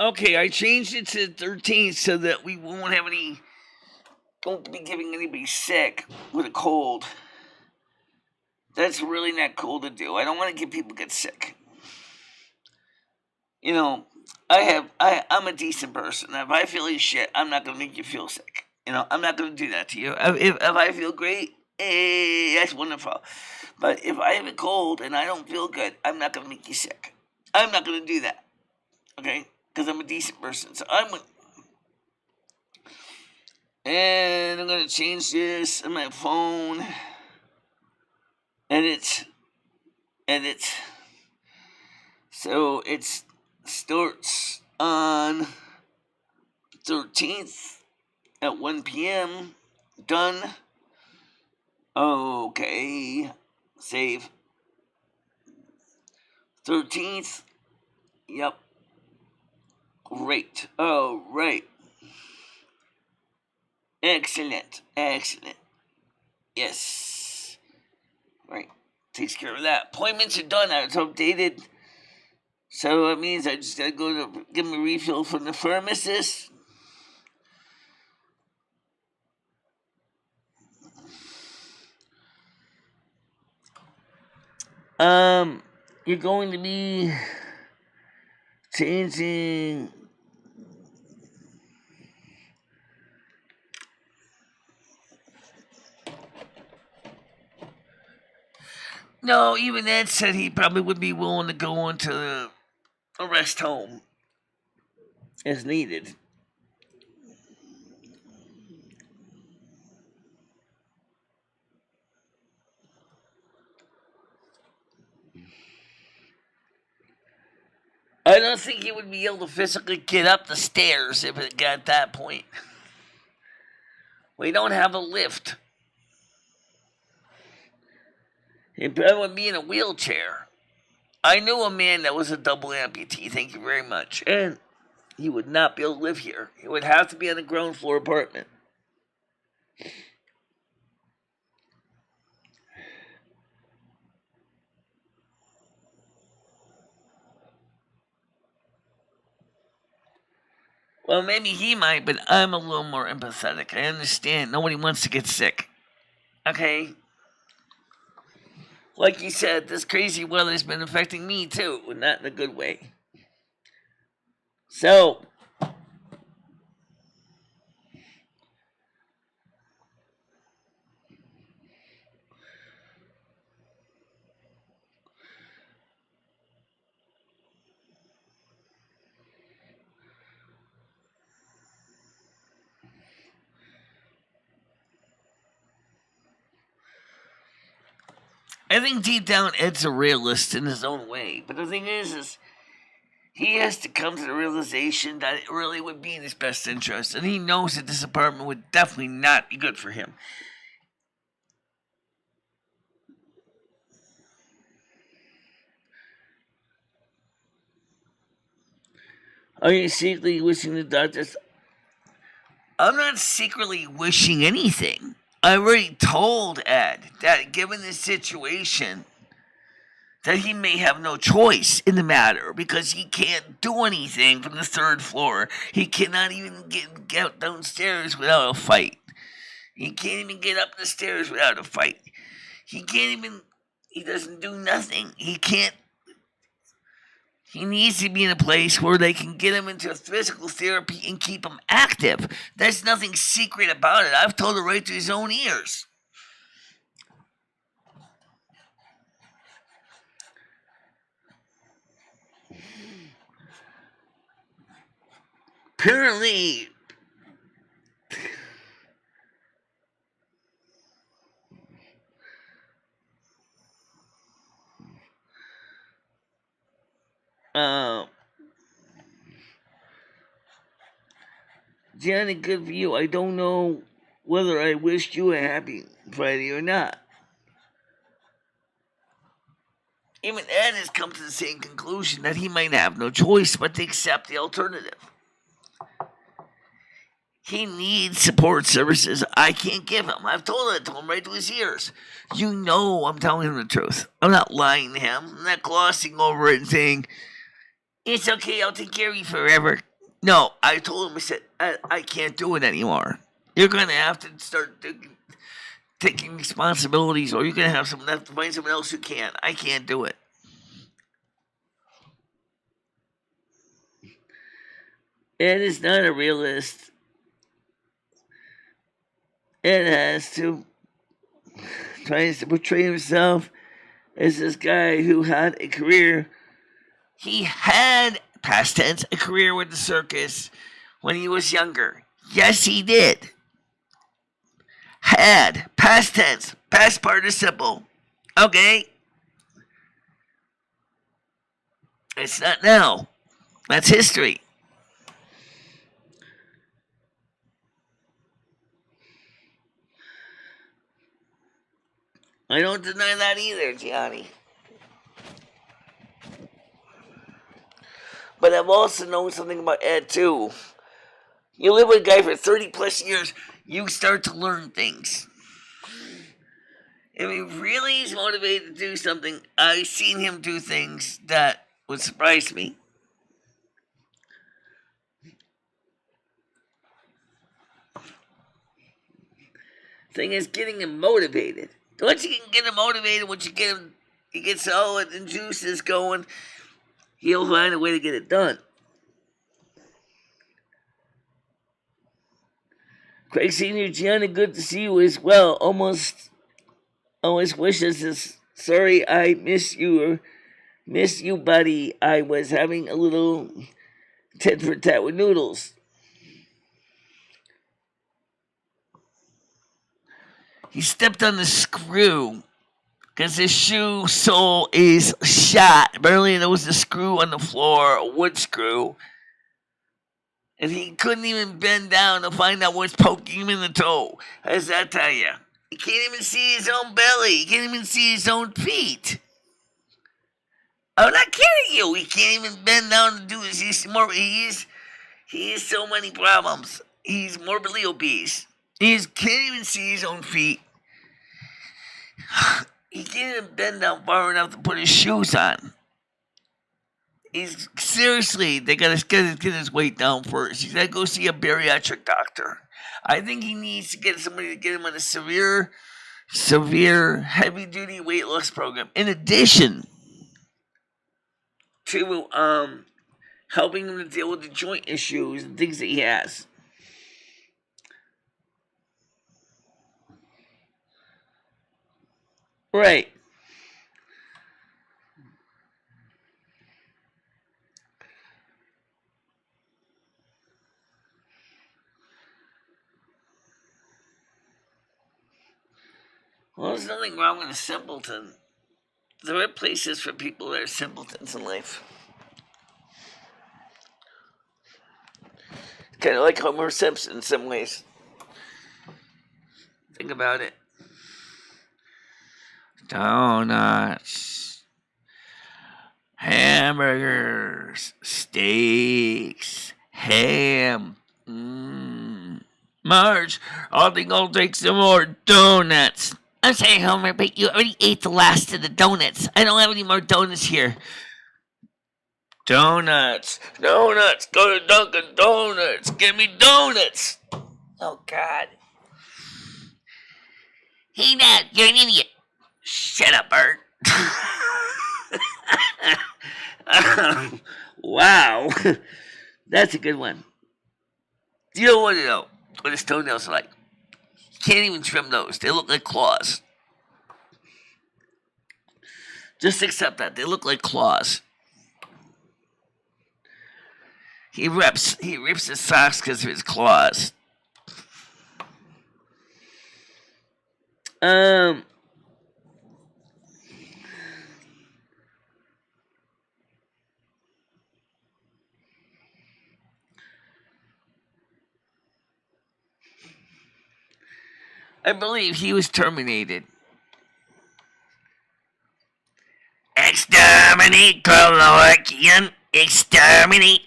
Okay, I changed it to the 13th so that we won't be giving anybody sick with a cold. That's really not cool to do. I don't want to get people get sick. You know, I'm a decent person. If I feel like shit, I'm not gonna make you feel sick. I'm not gonna do that to you. If I feel great, that's wonderful. But if I have a cold and I don't feel good, I'm not gonna make you sick. I'm not gonna do that. Okay, because I'm a decent person. And I'm gonna change this on my phone. Edit, edit. So it starts on 13th at 1 p.m. Done. Okay. Save. 13th. Yep. Great. Oh, right. Excellent. Excellent. Yes. Right. Takes care of that. Appointments are done. I was updated. So that means I just gotta go to give them a refill from the pharmacist. You're going to be changing. No, even Ed said he probably would be willing to go into a rest home as needed. I don't think he would be able to physically get up the stairs if it got that point. We don't have a lift. He probably would be in a wheelchair. I knew a man that was a double amputee, thank you very much, and he would not be able to live here. He would have to be on a ground floor apartment. Well, maybe he might, but I'm a little more empathetic. I understand. Nobody wants to get sick. Okay? Like you said, this crazy weather's been affecting me too, but not in a good way. So, I think deep down Ed's a realist in his own way. But the thing is he has to come to the realization that it really would be in his best interest. And he knows that this apartment would definitely not be good for him. Are you secretly wishing the doctors? I'm not secretly wishing anything. I already told Ed that given the situation, that he may have no choice in the matter because he can't do anything from the third floor. He cannot even get downstairs without a fight. He can't even get up the stairs without a fight. He can't even. He doesn't do nothing. He can't. He needs to be in a place where they can get him into physical therapy and keep him active. There's nothing secret about it. I've told it right to his own ears. Apparently, Johnny, good for you. I don't know whether I wished you a happy Friday or not. Even Ed has come to the same conclusion that he might have no choice but to accept the alternative. He needs support services I can't give him. I've told it to him right to his ears. You know I'm telling him the truth. I'm not lying to him. I'm not glossing over it and saying, it's okay, I'll take care of you forever. No, I told him, I said, I can't do it anymore. You're going to have to start taking responsibilities, or you're going to have to find someone else who can. I can't do it. Ed is not a realist. Ed has to tries to portray himself as this guy who had a career. He had, past tense, a career with the circus when he was younger. Yes, he did. Had, past tense, past participle. Okay? It's not now. That's history. I don't deny that either, Gianni. But I've also known something about Ed, too. You live with a guy for 30 plus years, you start to learn things. If he really is motivated to do something, I've seen him do things that would surprise me. Thing is getting him motivated. Once you can get him motivated, once you get him, he gets all the juices going, he'll find a way to get it done. Craig Sr., Gianna, good to see you as well. Always wish us this. Sorry, I miss you, buddy. I was having a little tit for tat with Noodles. He stepped on the screw because his shoe sole is shot. Apparently, there was a screw on the floor, a wood screw. And he couldn't even bend down to find out what's poking him in the toe. How does that tell you? He can't even see his own belly. He can't even see his own feet. I'm not kidding you. He can't even bend down to do this. He has so many problems. He's morbidly obese. He can't even see his own feet. He can't even bend down far enough to put his shoes on. He's seriously, they gotta get his weight down first. He's gotta go see a bariatric doctor. I think he needs to get somebody to get him on a severe, heavy duty weight loss program. In addition to helping him to deal with the joint issues and things that he has. Right. Well, there's nothing wrong with a simpleton. There are places for people that are simpletons in life. Kind of like Homer Simpson in some ways. Think about it. Donuts, hamburgers, steaks, ham. Marge, I think I'll take some more donuts. I'm sorry, Homer, but you already ate the last of the donuts. I don't have any more donuts here. Donuts. Go to Dunkin' Donuts. Give me donuts. Oh, God. Hey, Dad, you're an idiot. Shut up, Bert. Wow. That's a good one. You don't want to know what his toenails are like. You can't even trim those. They look like claws. Just accept that. They look like claws. He rips his socks because of his claws. I believe he was terminated. Exterminate, Colorakian. Exterminate.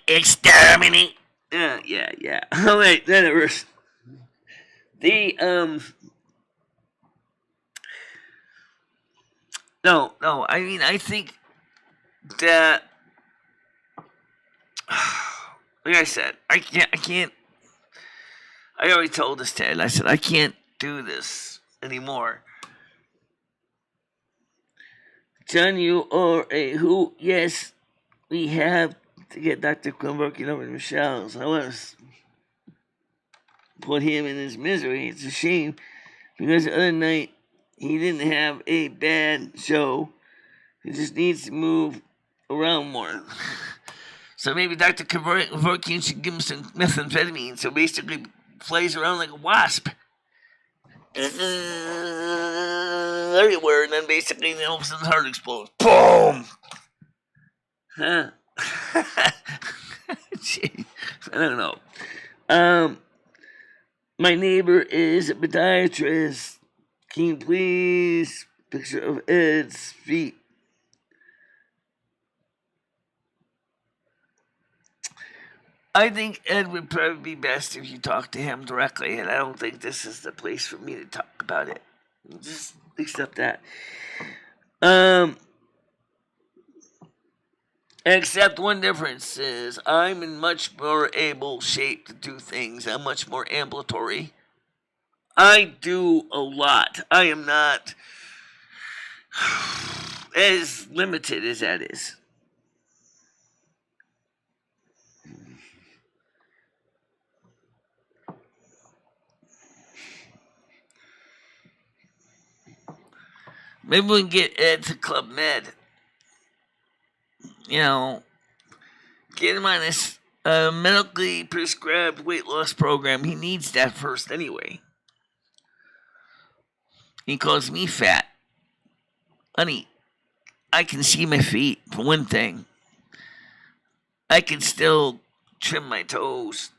Yeah. All right, then it was the No. I mean, I think that, like I said, I can't. I already told this Ted. I said I can't do this anymore. John, you are a who? Yes, we have to get Dr. Quinn working over Michelle's. I want to put him in his misery. It's a shame because the other night he didn't have a bad show. He just needs to move around more. So maybe Dr. Kevorkian should give him some methamphetamine. So basically, plays around like a wasp. Everywhere, and then basically, all of a sudden, the heart explodes. Boom! Huh? I don't know. My neighbor is a podiatrist. Can you please picture of Ed's feet? I think Ed would probably be best if you talk to him directly, and I don't think this is the place for me to talk about it. Just accept that. Except one difference is I'm in much more able shape to do things. I'm much more ambulatory. I do a lot. I am not as limited as that is. Maybe we can get Ed to Club Med. You know, get him on this medically prescribed weight loss program. He needs that first anyway. He calls me fat. Honey, I can see my feet, for one thing. I can still trim my toes.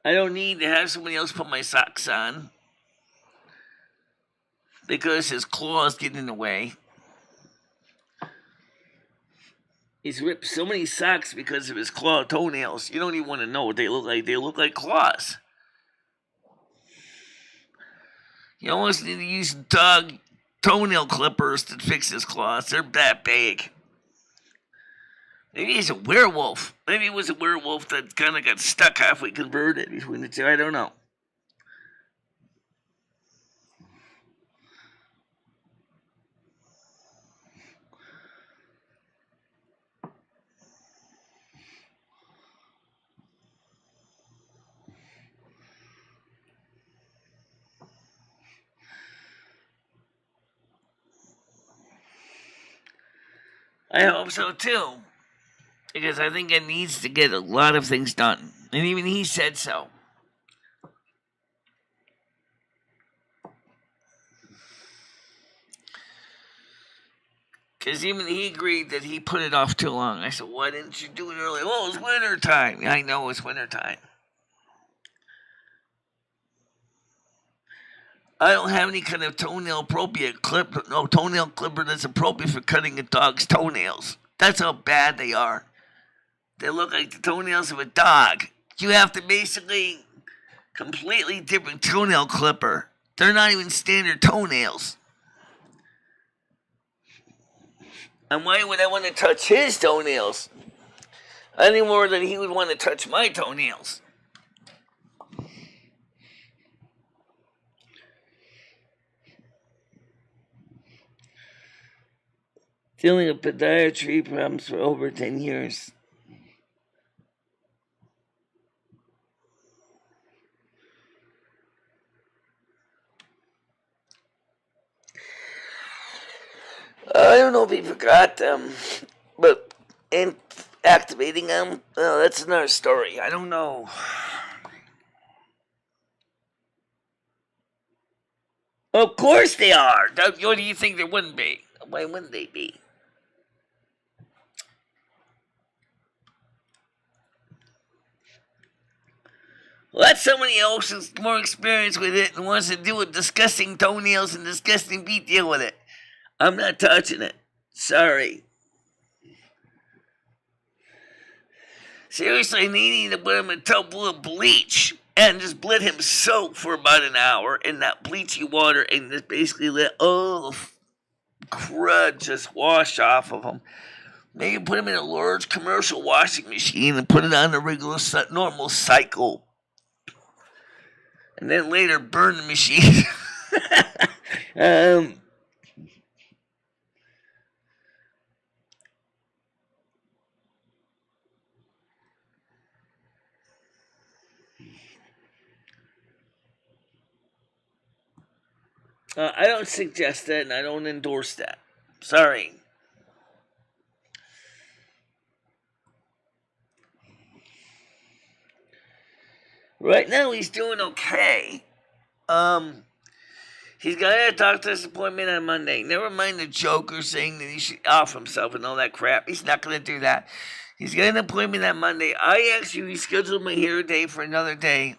I don't need to have somebody else put my socks on because his claws get in the way. He's ripped so many socks because of his claw toenails. You don't even want to know what they look like. They look like claws. You almost need to use dog toenail clippers to fix his claws. They're that big. Maybe he's a werewolf. Maybe he was a werewolf that kind of got stuck halfway converted between the two. I don't know. I hope so too. Because I think it needs to get a lot of things done. And even he said so. Because even he agreed that he put it off too long. I said, why didn't you do it early? Well, it's winter time. I know it's winter time. I don't have any kind of toenail clipper that's appropriate for cutting a dog's toenails. That's how bad they are. They look like the toenails of a dog. You have to basically completely different toenail clipper. They're not even standard toenails. And why would I want to touch his toenails? Any more than he would want to touch my toenails. Dealing with podiatry problems for over 10 years. I don't know if he forgot them, but activating them, that's another story. I don't know. Of course they are. What do you think there wouldn't be? Why wouldn't they be? Let somebody else who's more experienced with it and wants to deal with disgusting toenails and disgusting feet deal with it. I'm not touching it. Sorry. Seriously, they need to put him in a tub full of bleach and just let him soak for about an hour in that bleachy water and just basically let all the crud just wash off of him. Maybe put him in a large commercial washing machine and put it on a regular, normal cycle. And then later burn the machine. I don't suggest that, and I don't endorse that. Sorry. Right now, he's doing okay. He's got a doctor's appointment on Monday. Never mind the joker saying that he should off himself and all that crap. He's not going to do that. He's got an appointment on Monday. I actually rescheduled my hair day for another day,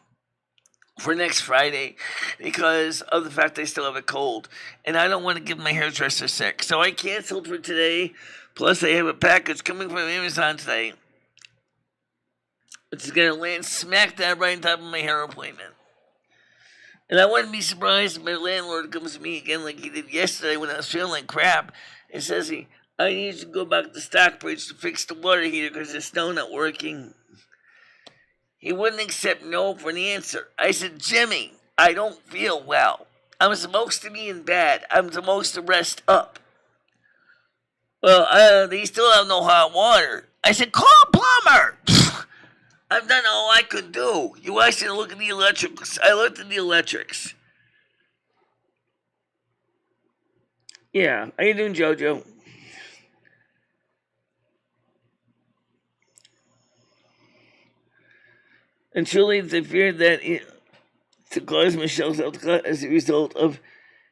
for next Friday, because of the fact I still have a cold. And I don't want to give my hairdresser sick. So I canceled for today. Plus, I have a package coming from Amazon today, which is going to land smack dab right on top of my hair appointment. And I wouldn't be surprised if my landlord comes to me again like he did yesterday when I was feeling like crap and says, I need you to go back to Stockbridge to fix the water heater because the snow not working. He wouldn't accept no for an answer. I said, Jimmy, I don't feel well. I'm supposed to be in bed. I'm supposed to rest up. Well, they still have no hot water. I said, call a plumber. I've done all I could do. You asked me to look at the electrics. I looked at the electrics. Yeah, how you doing, JoJo? And truly, they feared that to cause Michelle's health cut as a result of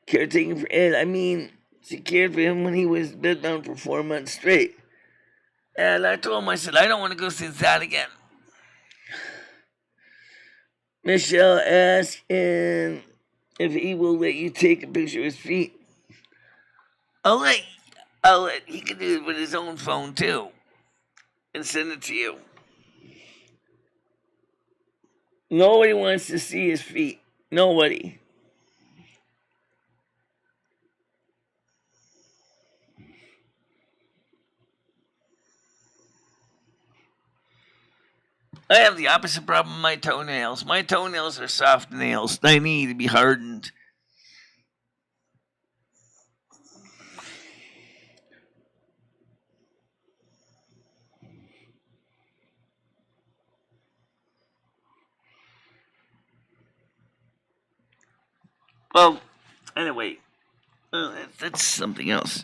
caretaking for Ed. I mean, she cared for him when he was bedbound for 4 months straight. And I told him, I said, I don't want to go through that again. Michelle asked if he will let you take a picture of his feet. I'll let he can do it with his own phone too. and send it to you. Nobody wants to see his feet. Nobody. I have the opposite problem with my toenails. My toenails are soft nails. They need to be hardened. Well, anyway, that's something else.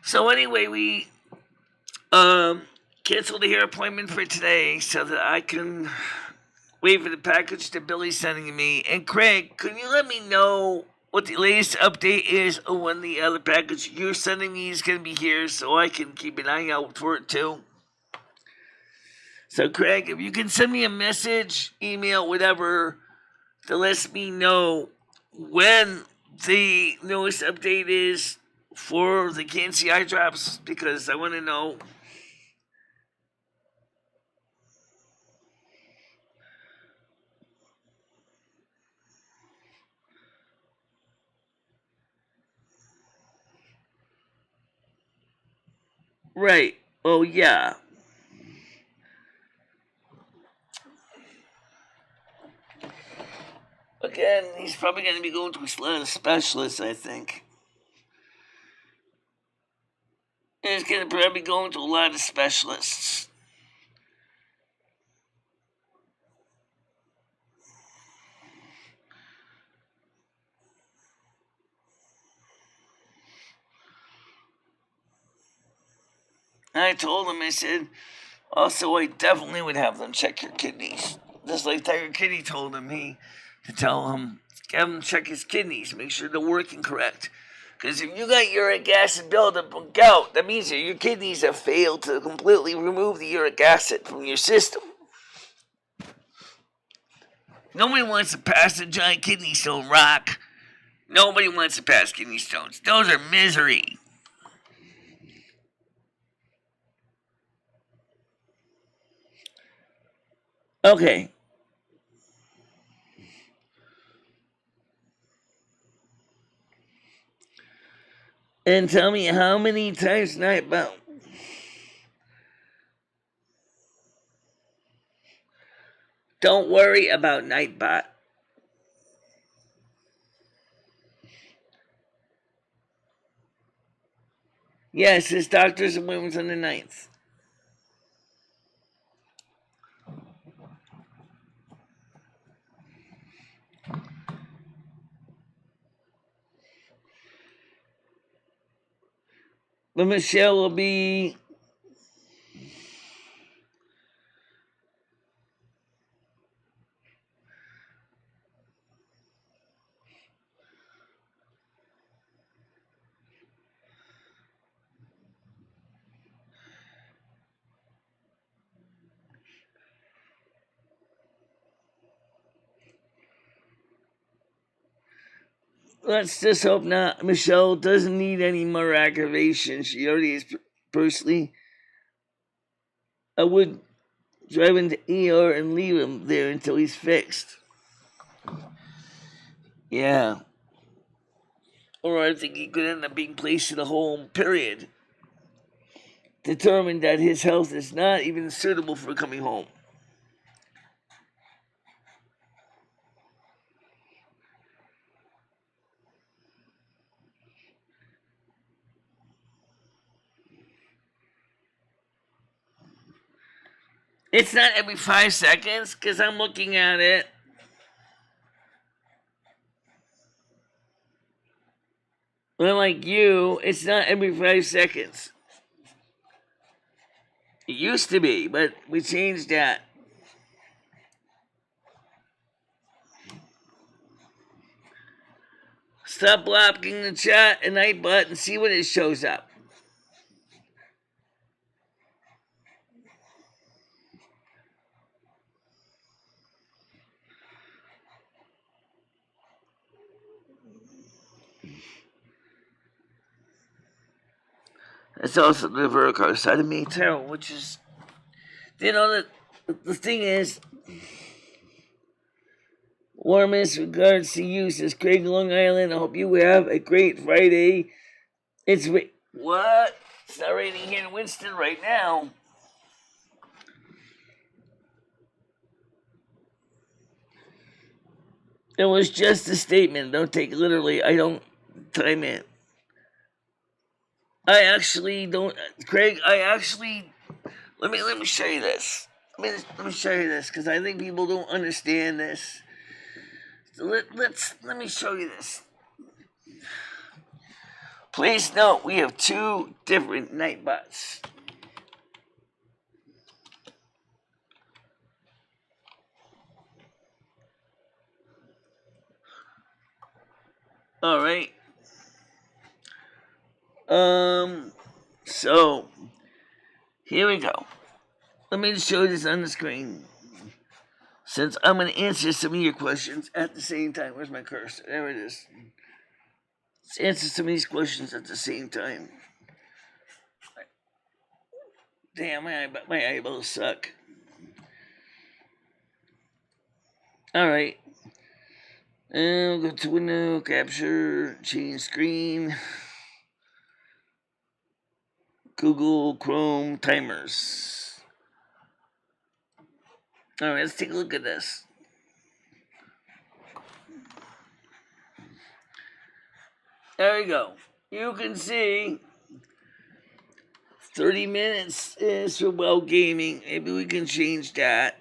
So anyway, we canceled the hair appointment for today so that I can wait for the package that Billy's sending me. And Craig, can you let me know what the latest update is on when the other package you're sending me is going to be here so I can keep an eye out for it too? So Craig, if you can send me a message, email, whatever, to let me know when the newest update is for the Can-C eye drops, because I want to know. Right. Oh, yeah. Again, he's probably going to be going to a lot of specialists, I think. He's going to probably be going to a lot of specialists. I told him, I said, also, I definitely would have them check your kidneys. Just like Tiger Kitty told him, to tell him, have him check his kidneys, make sure they're working correct. Because if you got uric acid buildup and gout, that means that your kidneys have failed to completely remove the uric acid from your system. Nobody wants to pass a giant kidney stone rock. Nobody wants to pass kidney stones. Those are misery. Okay. And tell me how many times Nightbot. Don't worry about Nightbot. Yes, his doctor's appointment's on the 9th. But Michelle will be. Let's just hope not. Michelle doesn't need any more aggravation. She already is personally. I would drive into ER and leave him there until he's fixed. Yeah. Or I think he could end up being placed in a home, period. Determined that his health is not even suitable for coming home. It's not every 5 seconds, because I'm looking at it. Unlike you, it's not every 5 seconds. It used to be, but we changed that. Stop blocking the chat and Nightbot and see when it shows up. It's also the Virgo side of me too, which is, the thing is, warmest regards to you, says Craig, Long Island. I hope you have a great Friday. What? It's not raining here in Winston right now. It was just a statement. Don't take it literally. I don't time it. I actually don't, Craig. Let me show you this. Let me show you this because I think people don't understand this. So let me show you this. Please note we have two different nightbots. All right. So here we go. Let me just show you this on the screen. Since I'm going to answer some of your questions at the same time. Where's my cursor? There it is. Let's answer some of these questions at the same time. Damn, my eyeballs suck. All right. And we'll go to window, capture, change screen, Google Chrome timers. All right, let's take a look at this. There we go. You can see 30 minutes is for well gaming. Maybe we can change that.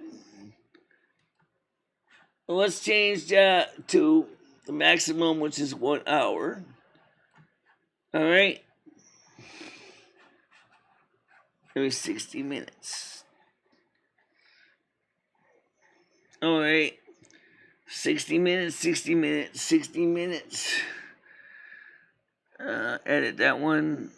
Well, let's change that to the maximum, which is 1 hour. All right. Every 60 minutes. All right. 60 minutes, 60 minutes, 60 minutes. Edit that one.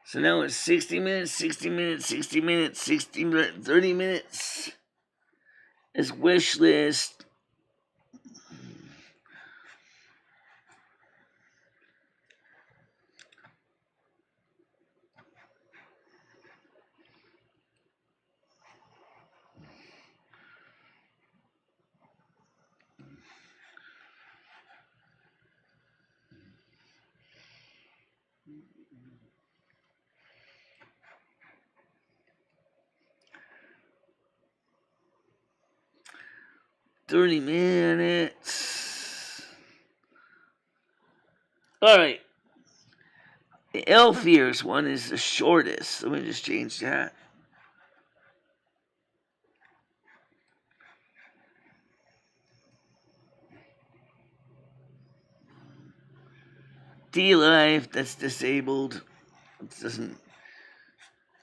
So now it's 60 minutes, 60 minutes, 60 minutes, 60 minutes, 30 minutes. It's wish list. $30 minutes. All right. The Elf Ears one is the shortest. Let me just change that. D-Life, that's disabled. It doesn't.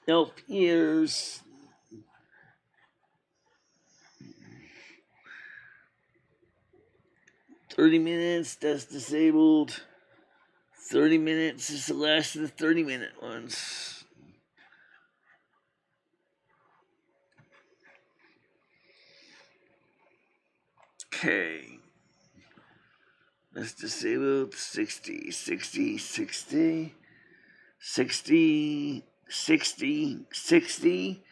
Elf Ears. $30 minutes, that's disabled. 30 minutes is the last of the 30-minute ones. Okay. That's disabled. 60, 60, 60, 60, 60, 60,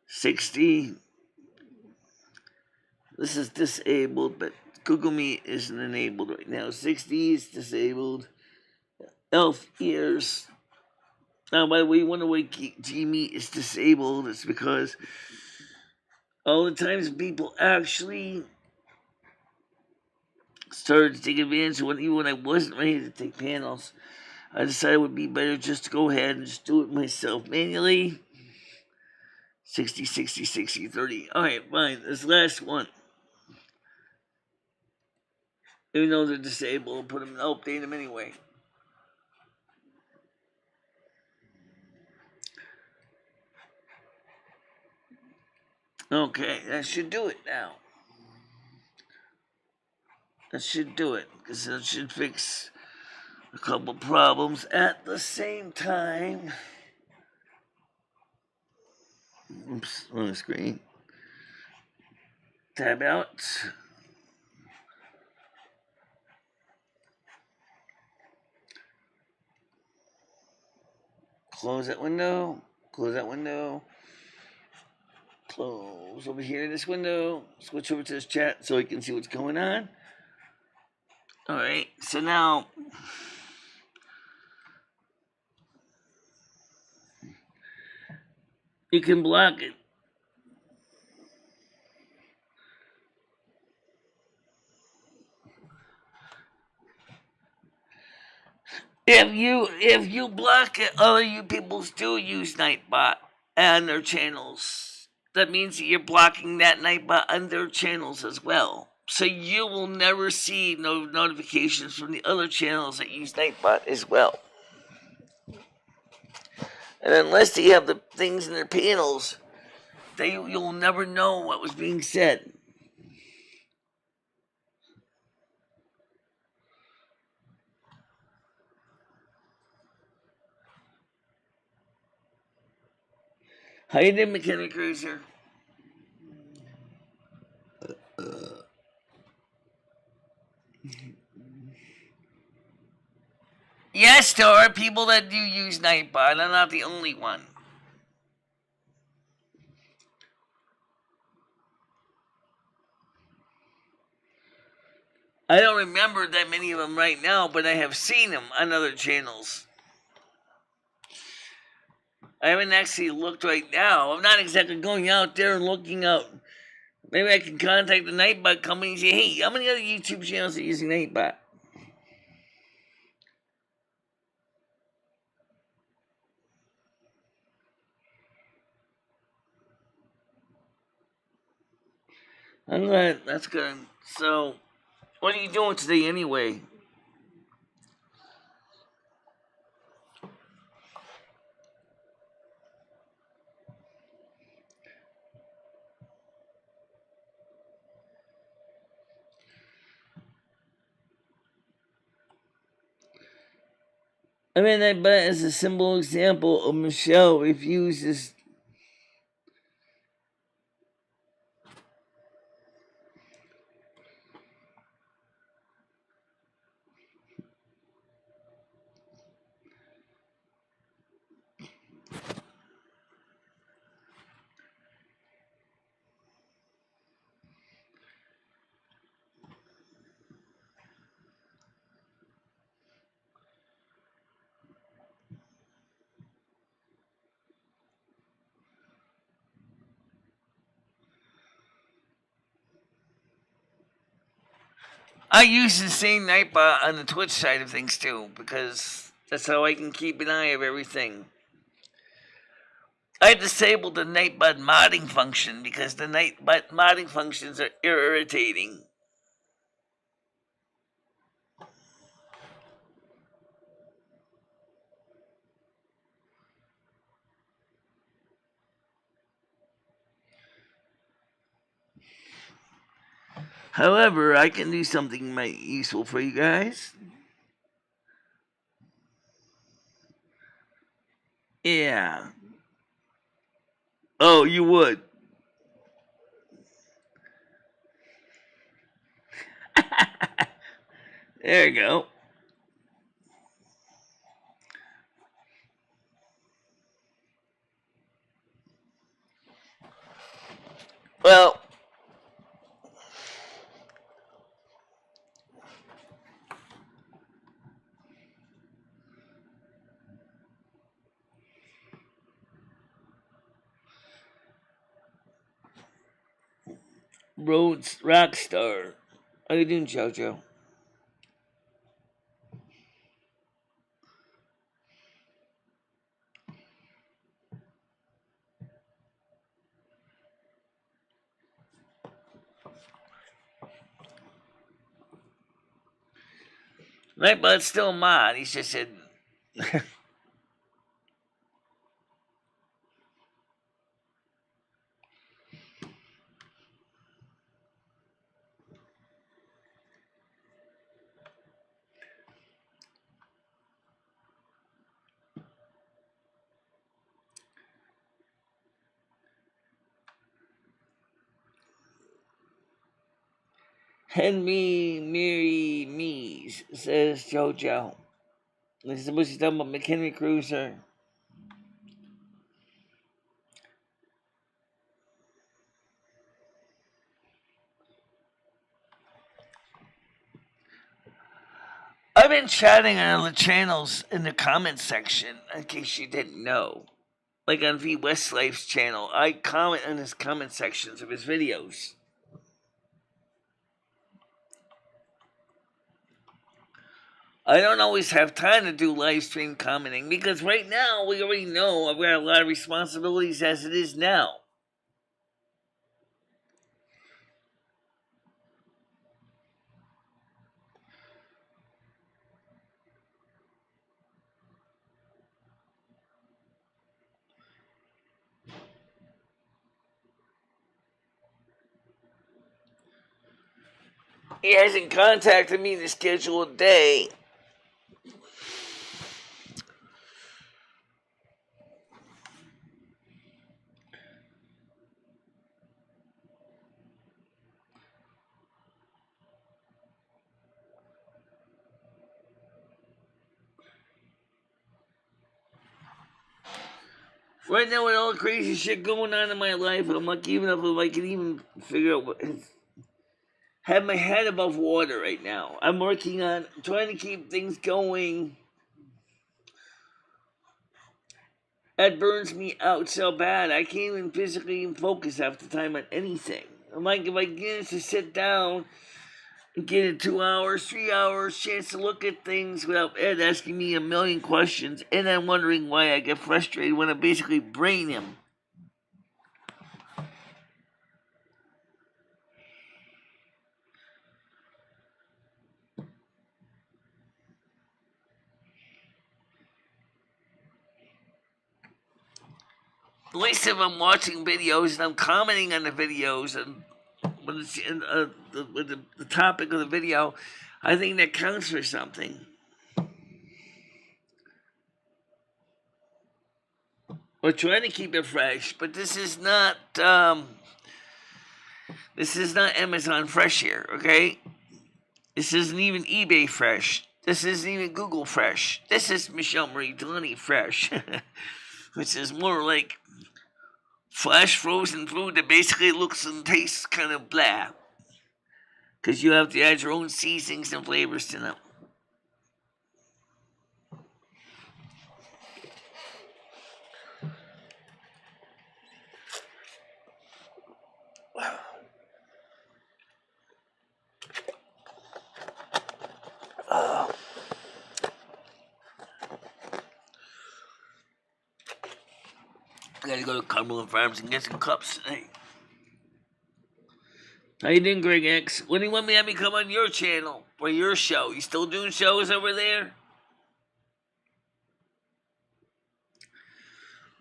60. This is disabled, but Google Meet isn't enabled right now. 60 is disabled. Elf Ears. Now, by the way, you wonder why G-Meet is disabled. It's because all the times people actually started to take advantage of even when I wasn't ready to take panels, I decided it would be better just to go ahead and just do it myself manually. 60, 60, 60, 30. Alright, fine. This last one. Even though they're disabled, I'll update them anyway. Okay, that should do it now. That should do it, because that should fix a couple problems at the same time. Oops, on the screen. Tab out. Close that window. Close that window. Close over here in this window. Switch over to this chat so we can see what's going on. Alright, so now you can block it. If you block it, other you people do use Nightbot on their channels. That means that you're blocking that Nightbot on their channels as well. So you will never see no notifications from the other channels that use Nightbot as well. And unless they have the things in their panels, you'll never know what was being said. How you doing, McKenna Cruiser? Yes, there are people that do use Nightbot. I'm not the only one. I don't remember that many of them right now, but I have seen them on other channels. I haven't actually looked right now. I'm not exactly going out there and looking out. Maybe I can contact the Nightbot company and say, hey, how many other YouTube channels are using Nightbot? I'm glad. That's good. So, what are you doing today anyway? I mean, Nightbot is a simple example of Michelle refuses. I use the same Nightbot on the Twitch side of things too, because that's how I can keep an eye of everything. I disabled the Nightbot modding function because the Nightbot modding functions are irritating. However, I can do something useful for you guys. Yeah. Oh, you would. There you go. Well, Rhodes Rockstar. How you doing, JoJo? Nightbot's still a mod. He's just said. Henry Mary Mees, says JoJo. This is what she's talking about McHenry Cruiser. I've been chatting on other channels in the comment section, in case you didn't know. Like on V Westlife's channel, I comment in his comment sections of his videos. I don't always have time to do live stream commenting because right now we already know I've got a lot of responsibilities as it is now. He hasn't contacted me to schedule a day. Right now with all the crazy shit going on in my life, I'm like, even if I can even figure out have my head above water right now. I'm working on trying to keep things going. That burns me out so bad. I can't even physically even focus half the time on anything. I'm like, if I get to sit down and get a 2 hours, 3 hours chance to look at things without Ed asking me a million questions, and I'm wondering why I get frustrated when I basically brain him. At least if I'm watching videos and I'm commenting on the videos and when it's in, the topic of the video, I think that counts for something. We're trying to keep it fresh, but this is not Amazon Fresh here, okay? This isn't even eBay Fresh. This isn't even Google Fresh. This is MicheleMarieDalene Fresh, which is more like flash frozen food that basically looks and tastes kind of blah. Because you have to add your own seasonings and flavors to them. I gotta go to Cumberland Farms and get some cups today. How you doing, Greg X? When do you want me to have me come on your channel for your show? You still doing shows over there?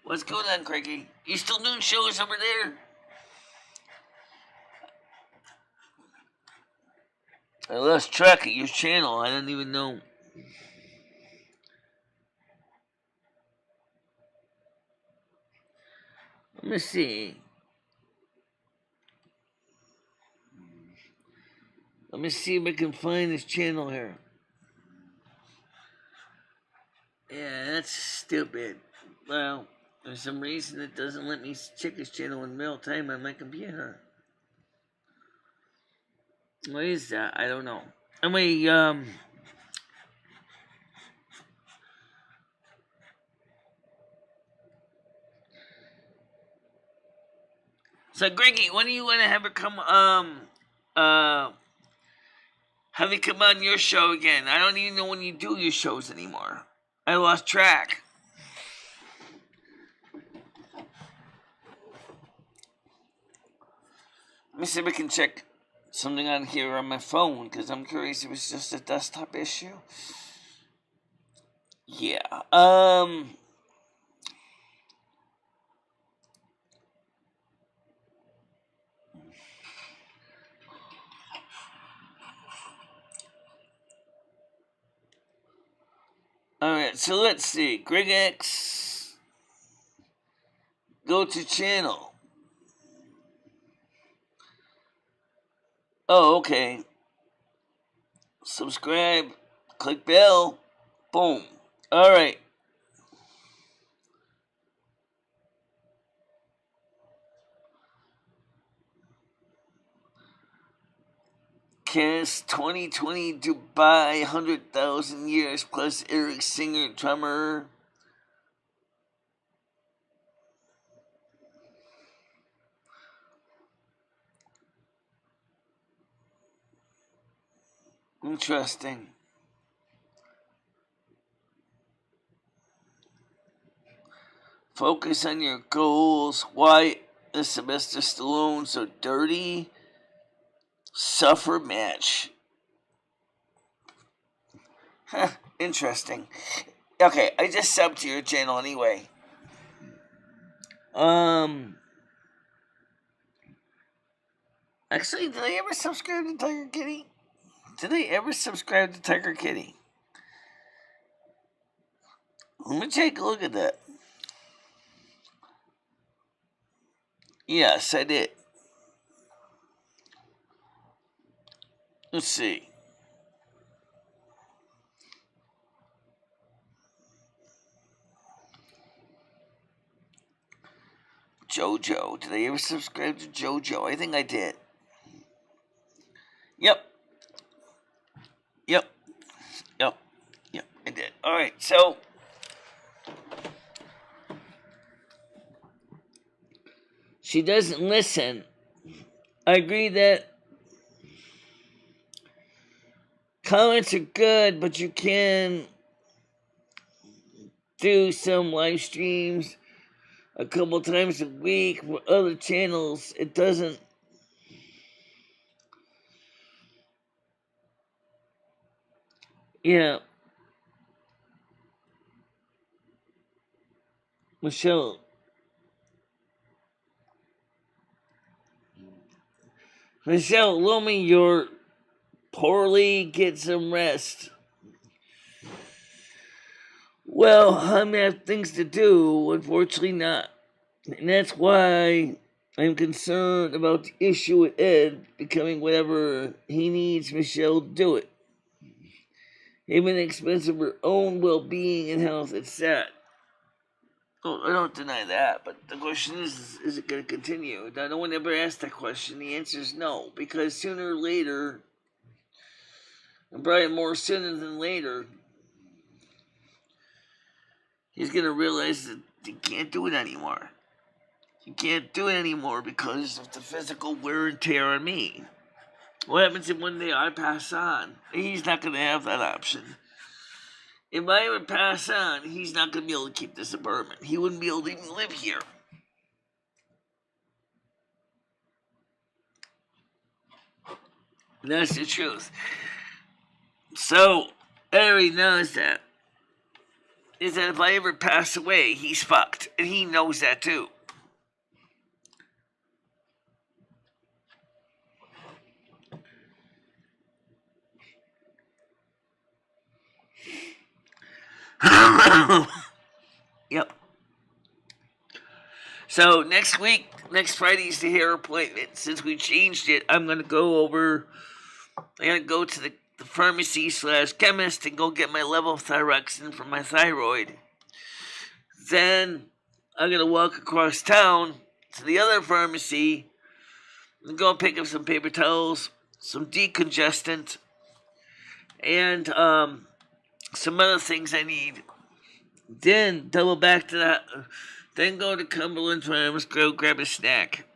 What's going on, Craigie? You still doing shows over there? I lost track of your channel. I didn't even know. Let me see. Let me see if I can find his channel here. Yeah, that's stupid. Well, for some reason it doesn't let me check his channel in real time on my computer. What is that? I don't know. Anyway, so Greggy, when do you want to have her come, have me come on your show again? I don't even know when you do your shows anymore. I lost track. Let me see if I can check something on here on my phone, because I'm curious if it's just a desktop issue. Yeah, alright, so let's see. Greg X. Go to channel. Oh, okay. subscribe, click bell, boom. Alright. Cast 2020 Dubai 100,000 years plus Eric Singer drummer. Interesting. Focus on your goals. Why is Sylvester Stallone so dirty? Suffer match. Huh, interesting. Okay, I just subbed to your channel anyway. Actually, did I ever subscribe to Tiger Kitty? Did I ever subscribe to Tiger Kitty? Let me take a look at that. Yes, I did. Let's see. JoJo. Did I ever subscribe to JoJo? I think I did. Yep. I did. Alright, so she doesn't listen. I agree that comments are good, but you can do some live streams a couple times a week with other channels. It doesn't. Yeah. Michelle. Lumi, you're poorly. Get some rest. Well, I have things to do. Unfortunately, not. And that's why I'm concerned about the issue with Ed becoming whatever he needs Michelle to do it. Even at the expense of her own well-being and health. It's sad. Oh, I don't deny that, but the question is it going to continue? Now, no one ever asked that question. The answer is no, because sooner or later, and probably more sooner than later, he's going to realize that he can't do it anymore. He can't do it anymore because of the physical wear and tear on me. What happens if one day I pass on? He's not going to have that option. If I ever pass on, he's not going to be able to keep this apartment. He wouldn't be able to even live here. And that's the truth. So, everybody knows that. Is that if I ever pass away, he's fucked. And he knows that too. Yep. So next week, next Friday's the hair appointment. Since we changed it, I'm gonna go to the pharmacy / chemist and go get my levothyroxine for my thyroid. Then I'm gonna walk across town to the other pharmacy and go pick up some paper towels, some decongestant, and some other things I need. Then double back to that. Then go to Cumberland Farms, go grab a snack.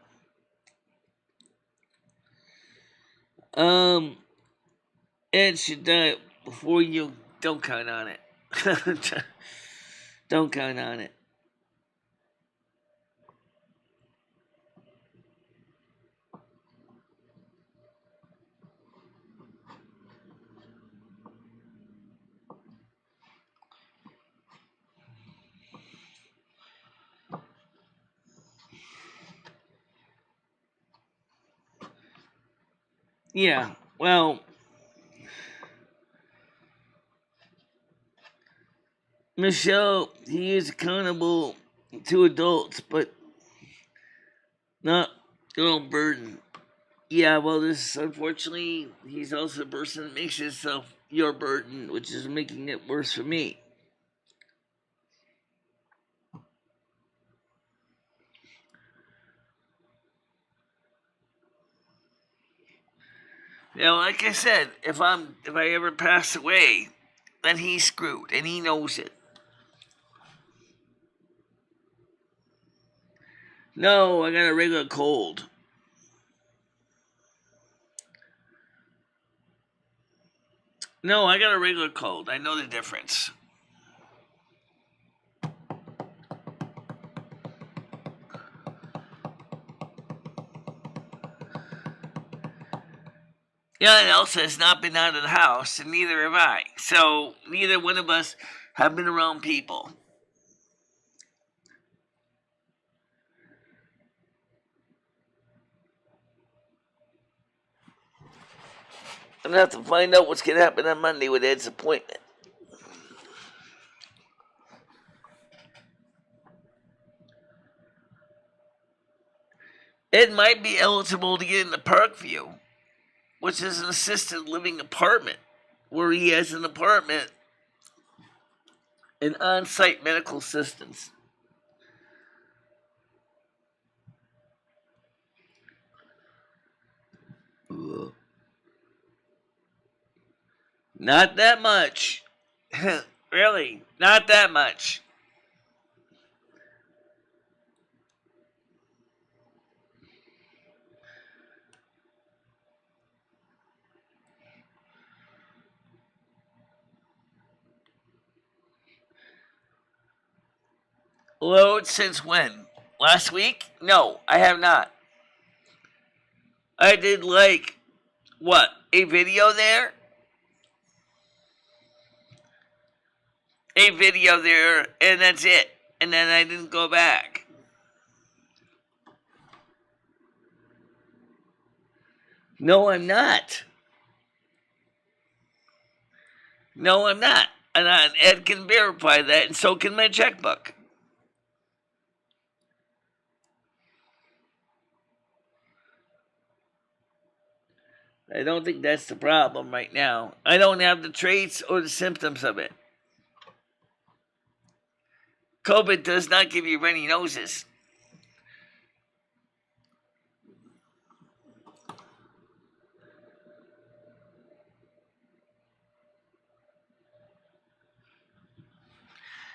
Ed should die before you. Don't count on it. Don't count on it. Yeah, well, Michelle, he is accountable to adults, but not their own burden. Yeah, well, this unfortunately, he's also a person that makes himself your burden, which is making it worse for me. Like I said, if I ever pass away, then he's screwed, and he knows it. No, I got a regular cold. No, I got a regular cold. I know the difference. Yeah, and Elsa has not been out of the house, and neither have I. So neither one of us have been around people. I'm gonna have to find out what's gonna happen on Monday with Ed's appointment. Ed might be eligible to get in the Parkview, which is an assisted living apartment, where he has an apartment and on-site medical assistance. Ugh. Not that much. Really, not that much. Load since when? Last week? No, I have not. I did what? A video there? A video there, and that's it. And then I didn't go back. No, I'm not. No, I'm not. And Ed can verify that, and so can my checkbook. I don't think that's the problem right now. I don't have the traits or the symptoms of it. COVID does not give you runny noses.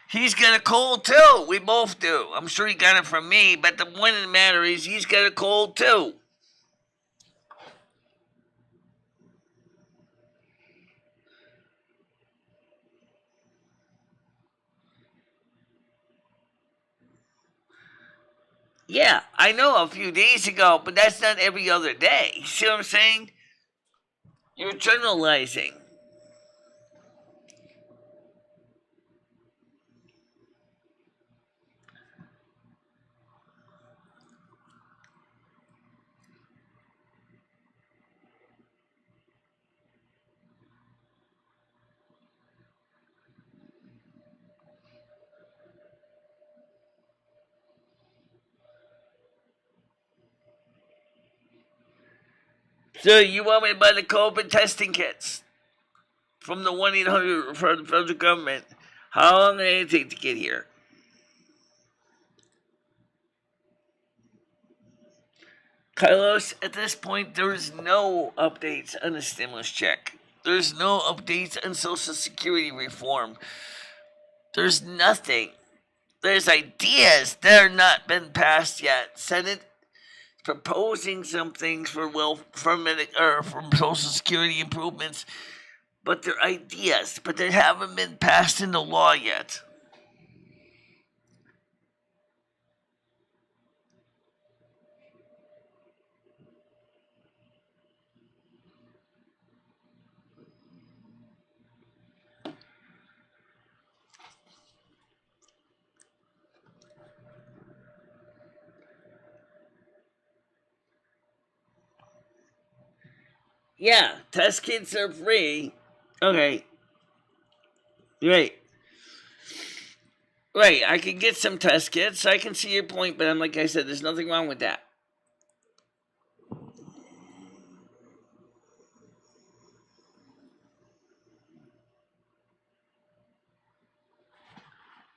He's got a cold too. We both do. I'm sure he got it from me, but the point of the matter is he's got a cold too. Yeah, I know a few days ago, but that's not every other day. See what I'm saying? You're generalizing. So you want me to buy the COVID testing kits from the 1-800 for the federal government? How long did it take to get here? Carlos, at this point, there's no updates on the stimulus check. There's no updates on Social Security reform. There's nothing. There's ideas that are not been passed yet. Senate proposing some things for from Social Security improvements, but they're ideas, but they haven't been passed into law yet. Yeah, test kits are free. Okay, right. Right, I can get some test kits. I can see your point, but like I said, there's nothing wrong with that.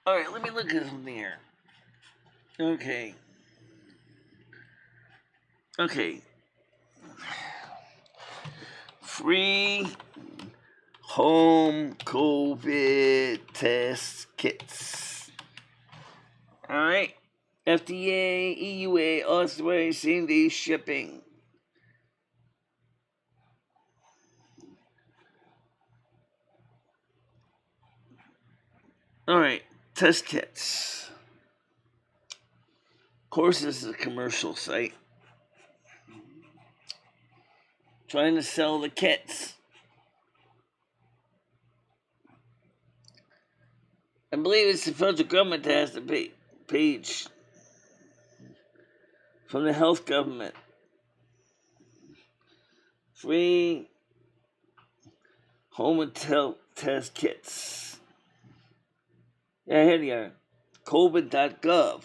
Alright, let me look at something here. Okay. Free home COVID test kits. Alright. FDA, EUA, authorized same-day shipping. Alright, test kits. Of course, this is a commercial site. Trying to sell the kits. I believe it's the federal government that has the page from the health government. Free home and test kits. Yeah, here they are. COVID.gov.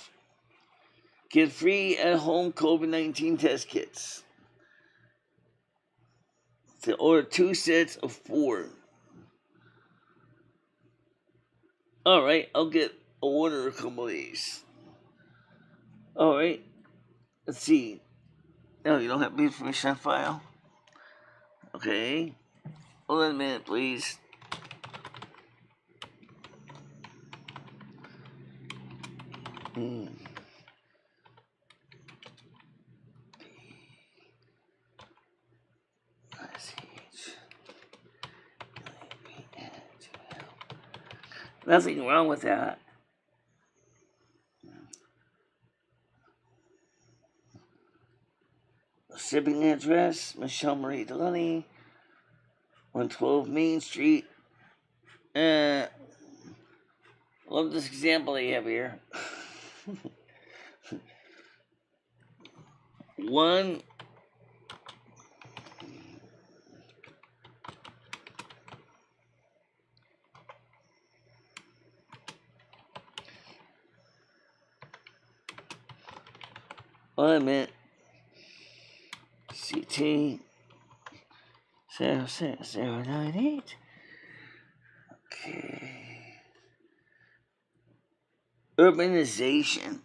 Get free at-home COVID-19 test kits. To order 2 sets of 4. Alright, I'll order a couple of these. Alright, let's see. No, you don't have information on file? Okay. Hold on a minute, please. Nothing wrong with that. Shipping address, MicheleMarieDalene, 112 Main Street. Love this example they have here. One minute. CT 06098. Okay. Urbanization.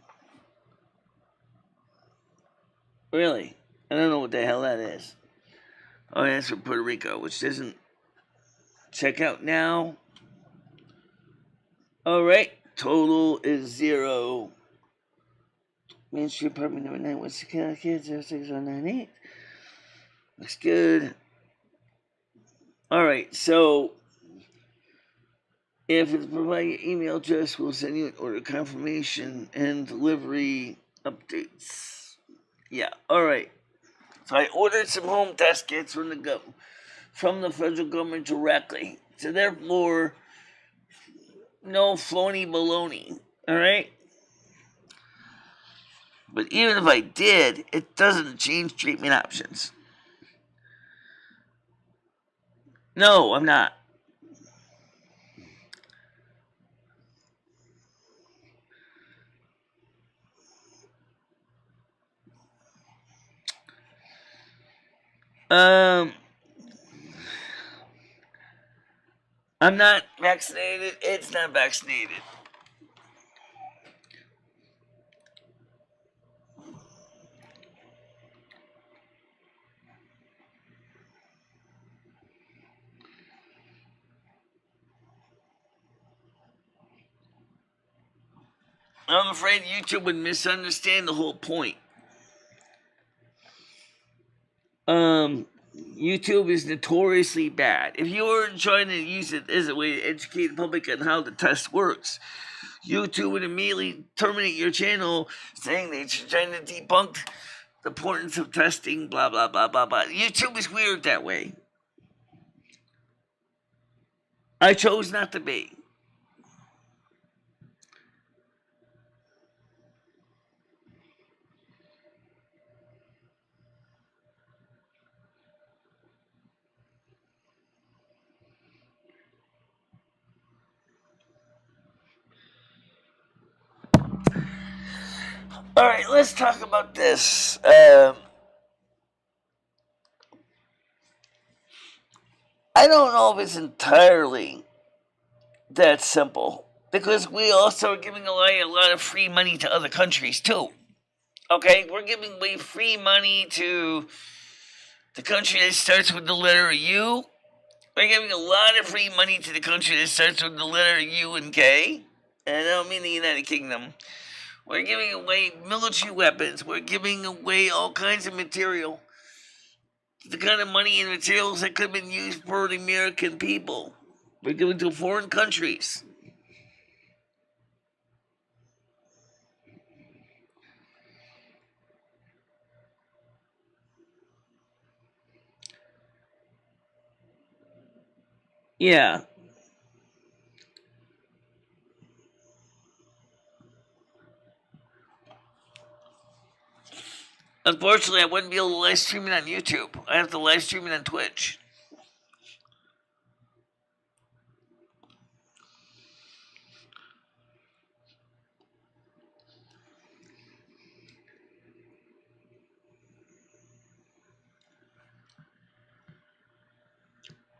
Really? I don't know what the hell that is. Oh, that's for Puerto Rico, which doesn't check out now. Alright, total is 0. Main Street Apartment number 9, West Connecticut, 06098. Looks good. Alright, so if it's provide your email address, we'll send you an order confirmation and delivery updates. Yeah, alright. So I ordered some home test kits from the federal government directly. So therefore, no phony baloney. Alright? But even if I did, it doesn't change treatment options. No, I'm not. I'm not vaccinated. It's not vaccinated. I'm afraid YouTube would misunderstand the whole point. YouTube is notoriously bad. If you were trying to use it as a way to educate the public on how the test works, YouTube would immediately terminate your channel saying that you're trying to debunk the importance of testing, blah, blah, blah, blah, blah. YouTube is weird that way. I chose not to be. All right, let's talk about this. I don't know if it's entirely that simple, because we also are giving away a lot of free money to other countries, too. Okay, we're giving away free money to the country that starts with the letter U. We're giving a lot of free money to the country that starts with the letter U and K. And I don't mean the United Kingdom. We're giving away military weapons. We're giving away all kinds of material. The kind of money and materials that could have been used for the American people. We're giving to foreign countries. Yeah. Unfortunately, I wouldn't be able to live stream it on YouTube. I have to live stream it on Twitch.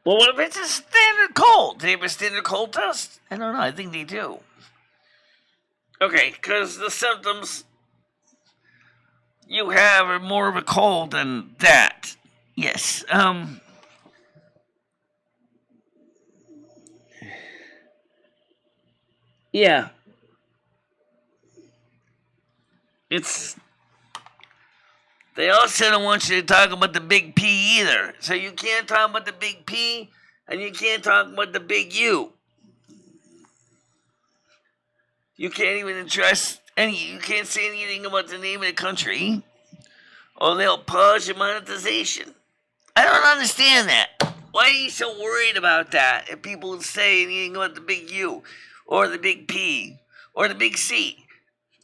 Well, what if it's a standard cold? Do they have a standard cold test? I don't know. I think they do. Okay, because the symptoms you have are more of a cold than that. Yes. Yeah. It's. They also don't want you to talk about the big P either. So you can't talk about the big P, and you can't talk about the big U. You can't even address you can't say anything about the name of the country, or they'll pause your monetization. I don't understand that. Why are you so worried about that if people say anything about the big U, or the big P, or the big C?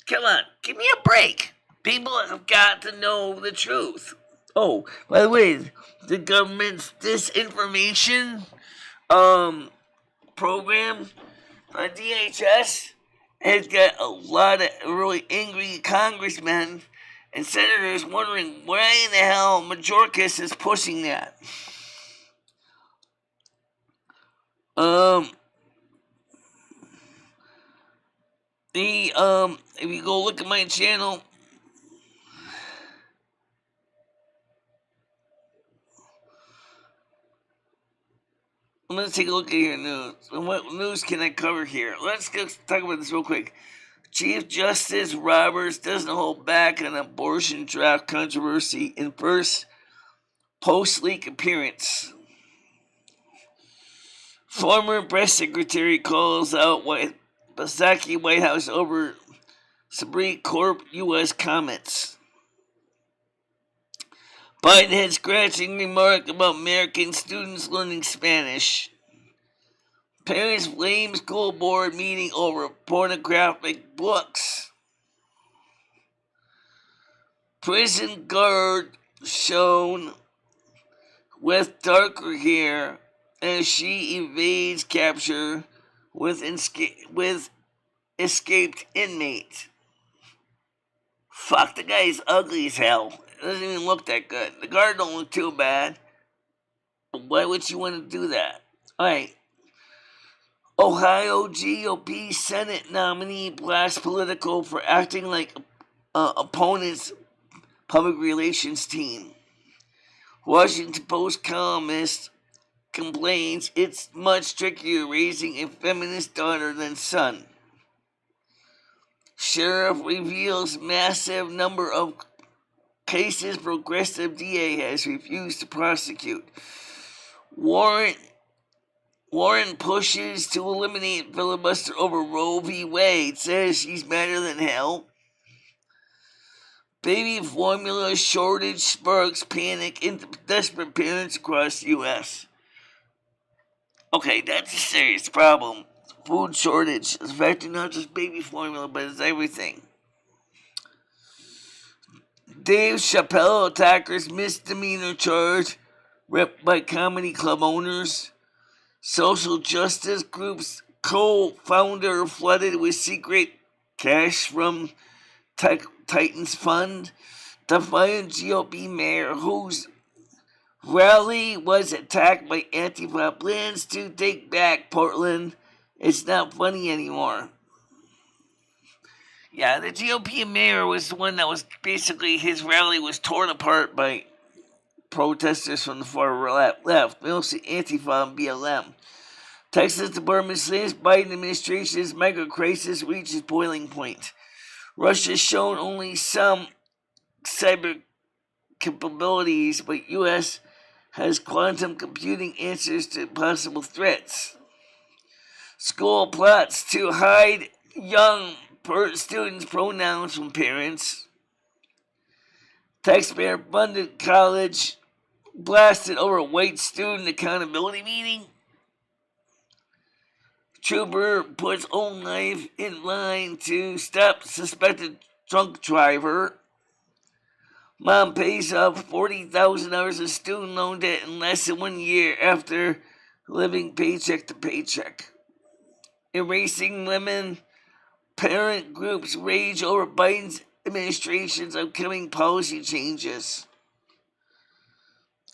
Come on, give me a break. People have got to know the truth. Oh, by the way, the government's disinformation program on DHS has got a lot of really angry congressmen and senators wondering why in the hell Mayorkas is pushing that. If you go look at my channel, let's take a look at your news. What news can I cover here? Let's talk about this real quick. Chief Justice Roberts doesn't hold back on abortion draft controversy in first post-leak appearance. Former press secretary calls out Psaki White House over Supreme Court U.S. comments. Biden had scratching remark about American students learning Spanish. Parents blame school board meeting over pornographic books. Prison guard shown with darker hair as she evades capture with escaped inmate. Fuck, the guy's ugly as hell. It doesn't even look that good. The guard don't look too bad. But why would you want to do that? Alright. Ohio GOP Senate nominee blasts Politico for acting like opponent's public relations team. Washington Post columnist complains it's much trickier raising a feminist daughter than son. Sheriff reveals massive number of cases progressive DA has refused to prosecute. Warren pushes to eliminate filibuster over Roe v. Wade, says she's madder than hell. Baby formula shortage sparks panic in desperate parents across the U.S. Okay, that's a serious problem. Food shortage is affecting not just baby formula, but it's everything. Dave Chappelle attackers misdemeanor charge ripped by comedy club owners. Social justice groups co-founder flooded with secret cash from Titans Fund. Defiant GOP mayor whose rally was attacked by Antifa plans to take back Portland It's not funny anymore. Yeah, the GOP mayor was the one that was basically, his rally was torn apart by protesters from the far left, mostly Antifa and BLM. Texas Department says Biden administration's mega crisis reaches boiling point. Russia's shown only some cyber capabilities, but U.S. has quantum computing answers to possible threats. School plots to hide young students' pronouns from parents. Taxpayer-funded college blasted over white student accountability meeting. Trooper puts own life in line to stop suspected drunk driver. Mom pays off $40,000 of student loan debt in less than 1 year after living paycheck to paycheck. Erasing women, parent groups rage over Biden's administration's upcoming policy changes.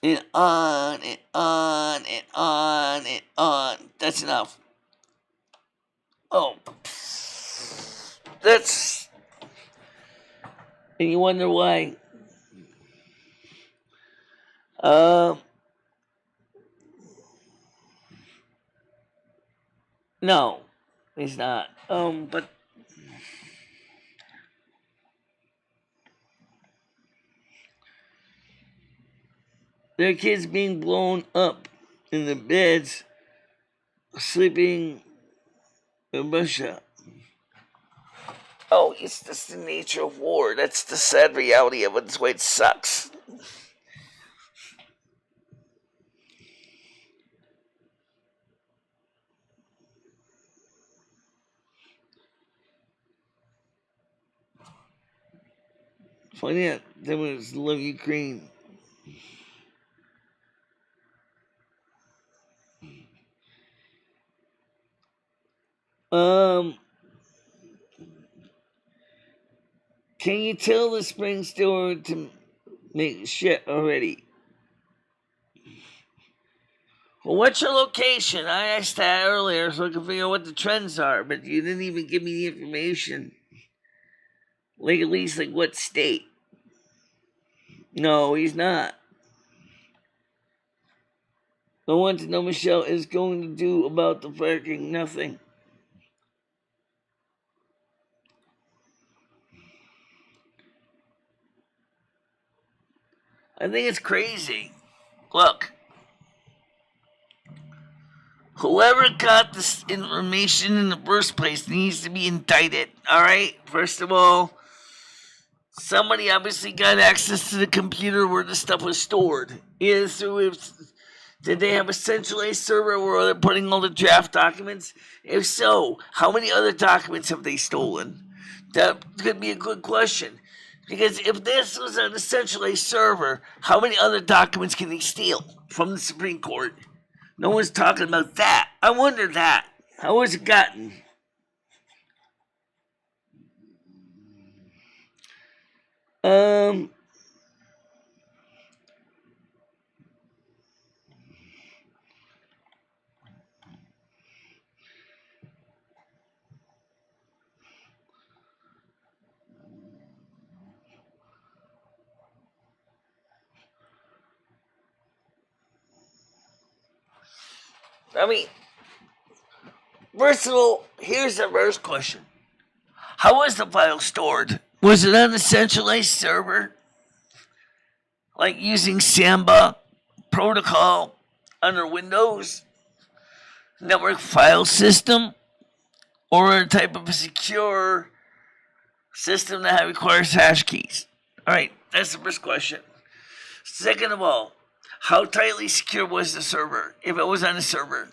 And on and on and on and on. That's enough. Oh, that's... And you wonder why. No, he's not. But there are kids being blown up in the beds, sleeping in Russia. Oh, it's just the nature of war. That's the sad reality of it. That's why it sucks. Funny out, there was love Ukraine. Can you tell the spring store to make shit already? Well, what's your location? I asked that earlier so I could figure out what the trends are, but you didn't even give me the information. Like, at least, like, what state? No, he's not. I want to know Michelle is going to do about the fracking nothing. I think it's crazy. Look, whoever got this information in the first place needs to be indicted, alright? First of all, somebody obviously got access to the computer where the stuff was stored. Either through, did they have a centralized server where they're putting all the draft documents? If so, how many other documents have they stolen? That could be a good question. Because if this was on a centralized server, how many other documents can they steal from the Supreme Court? No one's talking about that. I wonder that. How was it gotten? I mean, first of all, here's the first question. How was the file stored? Was it on a centralized server? Like using Samba protocol under Windows? Network file system? Or a type of a secure system that requires hash keys? Alright, that's the first question. Second of all, how tightly secure was the server, if it was on a server?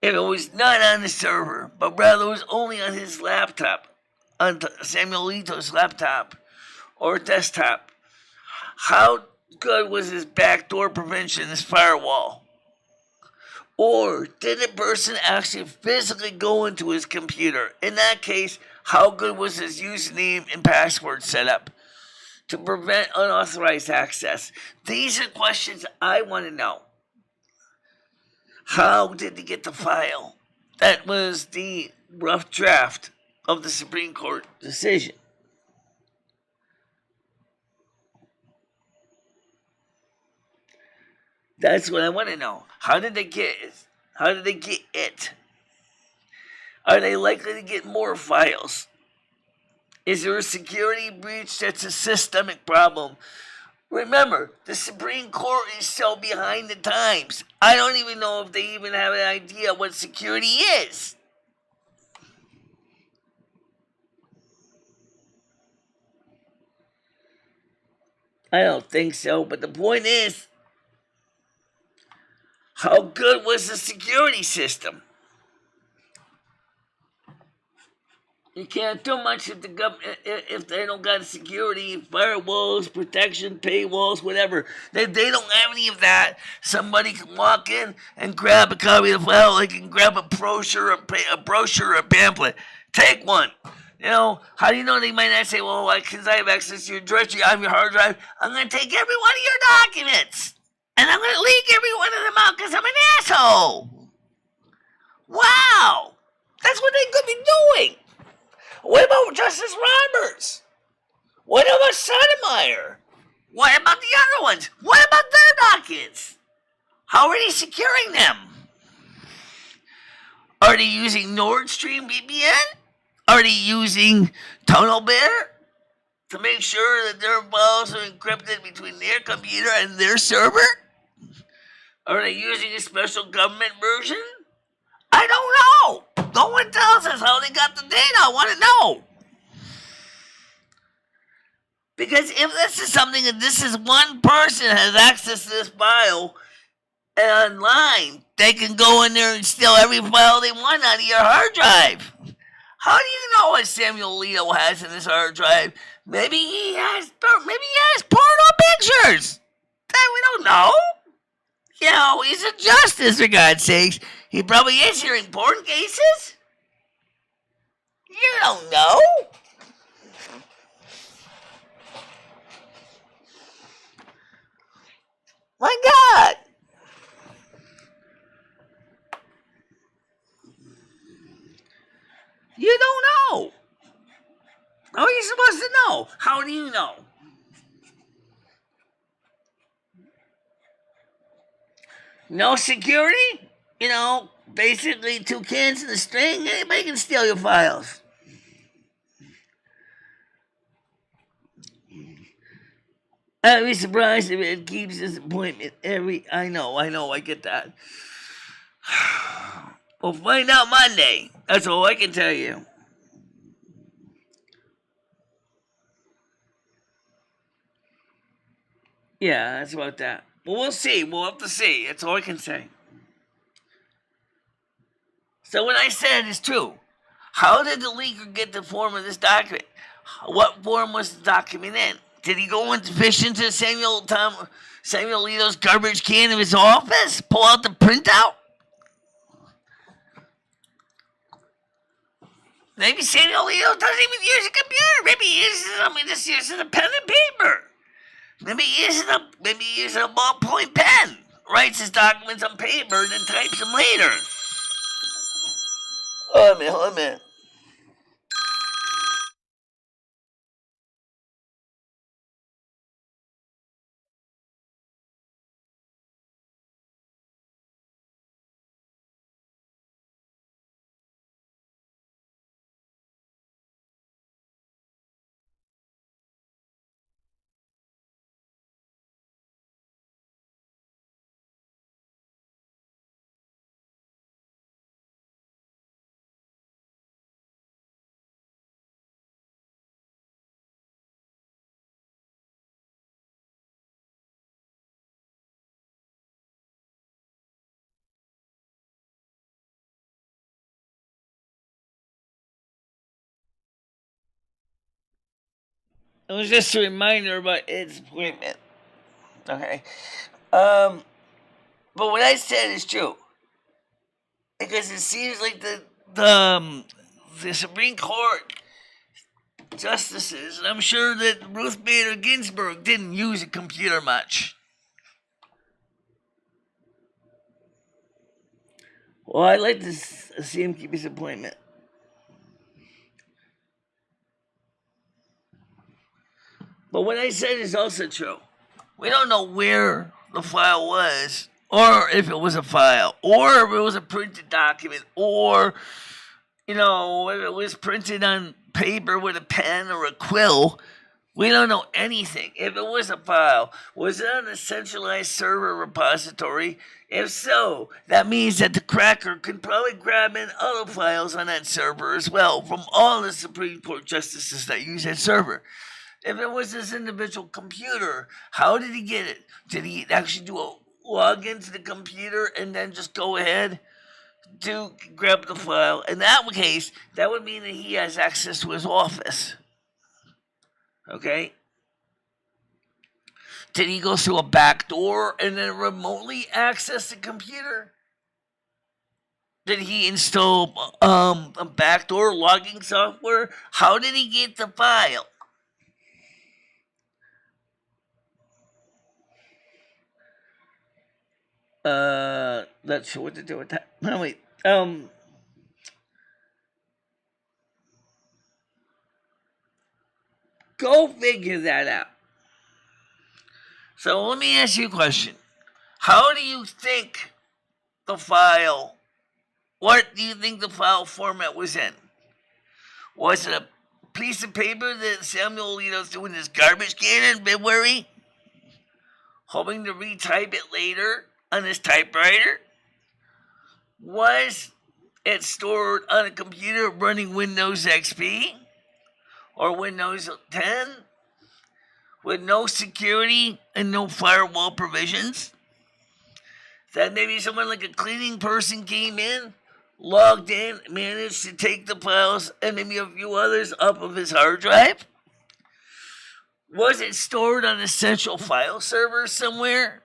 If it was not on the server, but rather was only on his laptop, on Samuel Alito's laptop or desktop, how good was his backdoor prevention, his firewall? Or did the person actually physically go into his computer? In that case, how good was his username and password setup to prevent unauthorized access? These are questions I want to know. How did he get the file? That was the rough draft of the Supreme Court decision. That's what I want to know. How did they get it? How did they get it? Are they likely to get more files? Is there a security breach that's a systemic problem? Remember, the Supreme Court is so behind the times. I don't even know if they even have an idea what security is. I don't think so, but the point is, how good was the security system? You can't do much if the government if they don't got security, firewalls, protection, paywalls, whatever. They don't have any of that. Somebody can walk in and grab a copy of the file. They can grab a brochure, or a pamphlet. Take one. You know, how do you know they might not say, well, because I have access to your directory, I'm your hard drive, I'm going to take every one of your documents. And I'm going to leak every one of them out because I'm an asshole. Wow. That's what they could be doing. What about Justice Roberts? What about Sotomayor? What about the other ones? What about their documents? How are they securing them? Are they using Nord Stream VPN? Are they using TunnelBear to make sure that their files are encrypted between their computer and their server? Are they using a special government version? I don't know. No one tells us how they got the data. I want to know. Because if this is something that this is one person has access to this file and online, they can go in there and steal every file they want out of your hard drive. How do you know what Samuel Alito has in his hard drive? Maybe he has porno pictures. We don't know. You know, he's a justice, for God's sakes. He probably is hearing porn cases. You don't know. My God. You don't know. How are you supposed to know? How do you know? No security? You know, basically 2 cans in a string. Anybody can steal your files. I'd be surprised if it keeps his appointment I know, I get that. We'll find out Monday. That's all I can tell you. Yeah, that's about that. But we'll see. We'll have to see. That's all I can say. So what I said is true. How did the leaker get the form of this document? What form was the document in? Did he go and fish into Samuel Alito's garbage can of his office? Pull out the printout? Maybe Samuel Alito doesn't even use a computer. Maybe he just uses a pen and paper. Maybe he uses a ballpoint pen. Writes his documents on paper and then types them later. Hold on. It was just a reminder about Ed's appointment. Okay. But what I said is true. Because it seems like the Supreme Court justices, and I'm sure that Ruth Bader Ginsburg didn't use a computer much. Well, I'd like to see him keep his appointment. But what I said is also true. We don't know where the file was, or if it was a file, or if it was a printed document, or, if it was printed on paper with a pen or a quill. We don't know anything. If it was a file, was it on a centralized server repository? If so, that means that the cracker can probably grab in other files on that server as well from all the Supreme Court justices that use that server. If it was his individual computer, how did he get it? Did he actually do a log into the computer and then just go ahead to grab the file? In that case, that would mean that he has access to his office. Okay? Did he go through a back door and then remotely access the computer? Did he install a backdoor logging software? How did he get the file? Not sure what to do with that. No, wait. Go figure that out. So let me ask you a question. How do you think the file, what do you think the file format was in? Was it a piece of paper that Samuel, threw in his garbage can in February, hoping to retype it later on his typewriter? Was it stored on a computer running Windows XP or Windows 10 with no security and no firewall provisions? That maybe someone like a cleaning person came in, logged in, managed to take the files and maybe a few others off of his hard drive? Was it stored on a central file server somewhere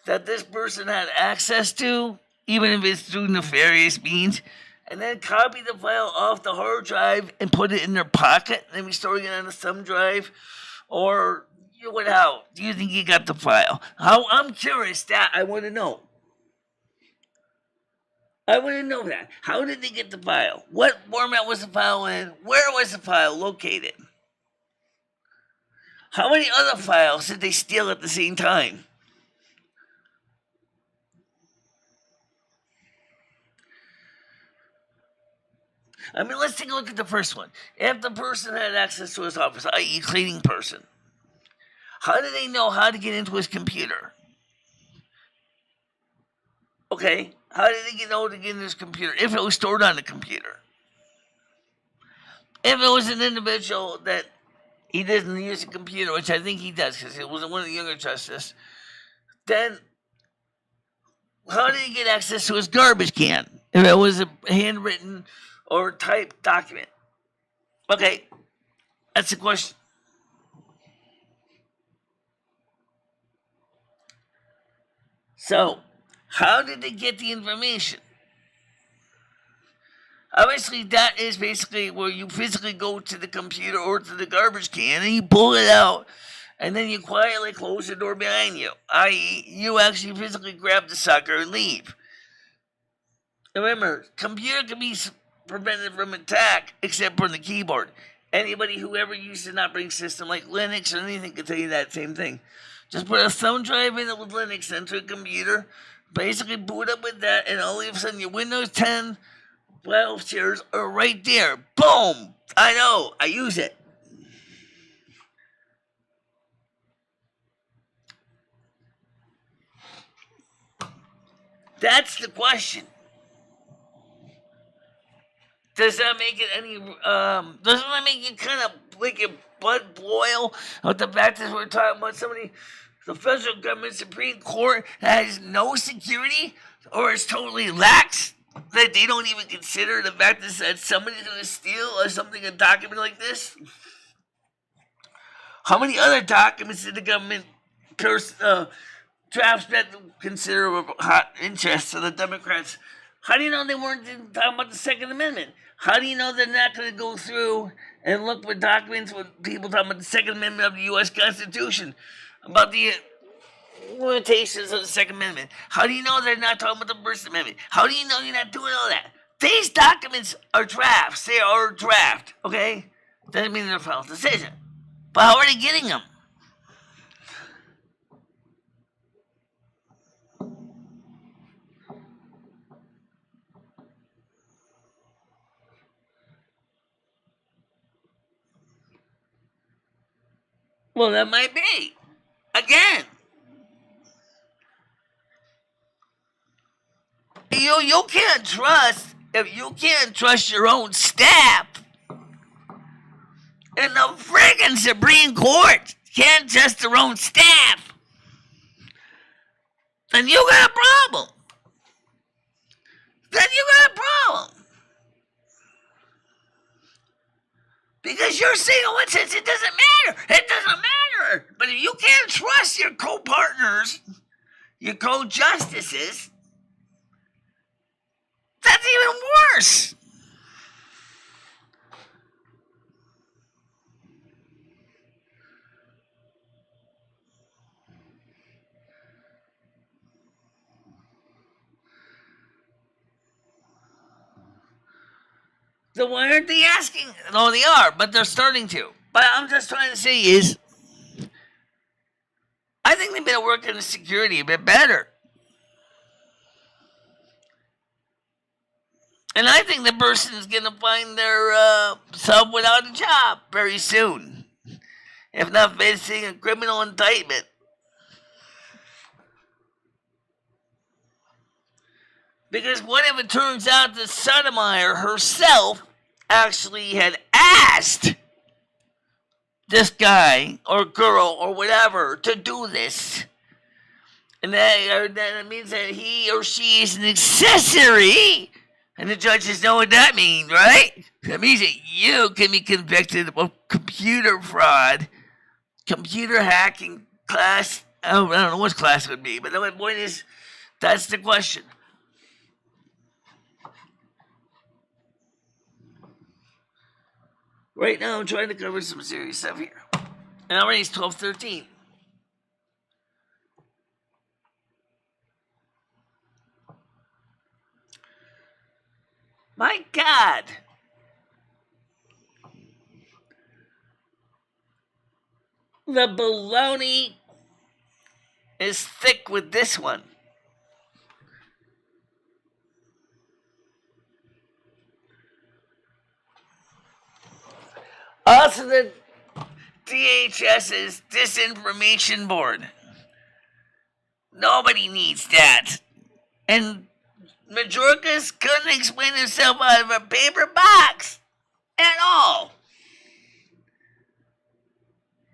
that this person had access to, even if it's through nefarious means, and then copy the file off the hard drive and put it in their pocket and maybe storing it on a thumb drive? Or how do you think you got the file? I'm curious. That I want to know. I want to know that. How did they get the file? What format was the file in? Where was the file located? How many other files did they steal at the same time? I mean, let's take a look at the first one. If the person had access to his office, i.e. cleaning person, how did they know how to get into his computer? Okay, how did they know to get into his computer if it was stored on the computer? If it was an individual that he doesn't use a computer, which I think he does because it was one of the younger justices, then how did he get access to his garbage can if it was a handwritten or typed document? Okay, that's the question. So, how did they get the information? Obviously, that is basically where you physically go to the computer or to the garbage can and you pull it out, and then you quietly close the door behind you, i.e., you actually physically grab the sucker and leave. Remember, computer can be prevented from attack except for the keyboard. Anybody who ever used an operating system like Linux or anything can tell you that same thing. Just put a thumb drive in it with Linux into a computer, basically boot up with that, and all of a sudden your Windows 10 file shares are right there. Boom! I know, I use it. That's the question. Does that make it any? Doesn't that make it kind of make your blood boil? With the fact that we're talking about somebody, the federal government, Supreme Court has no security or is totally lax, that they don't even consider the fact that somebody's going to steal or something, a document like this? How many other documents did the government drafts that consider of hot interest to the Democrats? How do you know they weren't talking about the Second Amendment? How do you know they're not going to go through and look for documents with people talking about the Second Amendment of the U.S. Constitution, about the limitations of the Second Amendment? How do you know they're not talking about the First Amendment? How do you know you're not doing all that? These documents are drafts. They are draft, okay? Doesn't mean they're a final decision. But how are they getting them? Well, that might be. Again, you can't trust, if you can't trust your own staff, and the friggin' Supreme Court can't trust their own staff, then you got a problem. Because you're saying, oh, it doesn't matter. It doesn't matter. But if you can't trust your co-partners, your co-justices, that's even worse. So why aren't they asking? No, they are, but they're starting to. But I'm just trying to say is, I think they better work in the security a bit better. And I think the person is going to find their self without a job very soon, if not facing a criminal indictment. Because what if it turns out that Sotomayor herself actually had asked this guy or girl or whatever to do this? And that means that he or she is an accessory. And the judges know what that means, right? That means that you can be convicted of computer fraud, computer hacking class. I don't know what class it would be, but the point is, that's the question. Right now, I'm trying to cover some serious stuff here. And already it's 12:13. My God. The baloney is thick with this one. Also, the DHS's disinformation board. Nobody needs that. And Majorcas couldn't explain himself out of a paper box at all.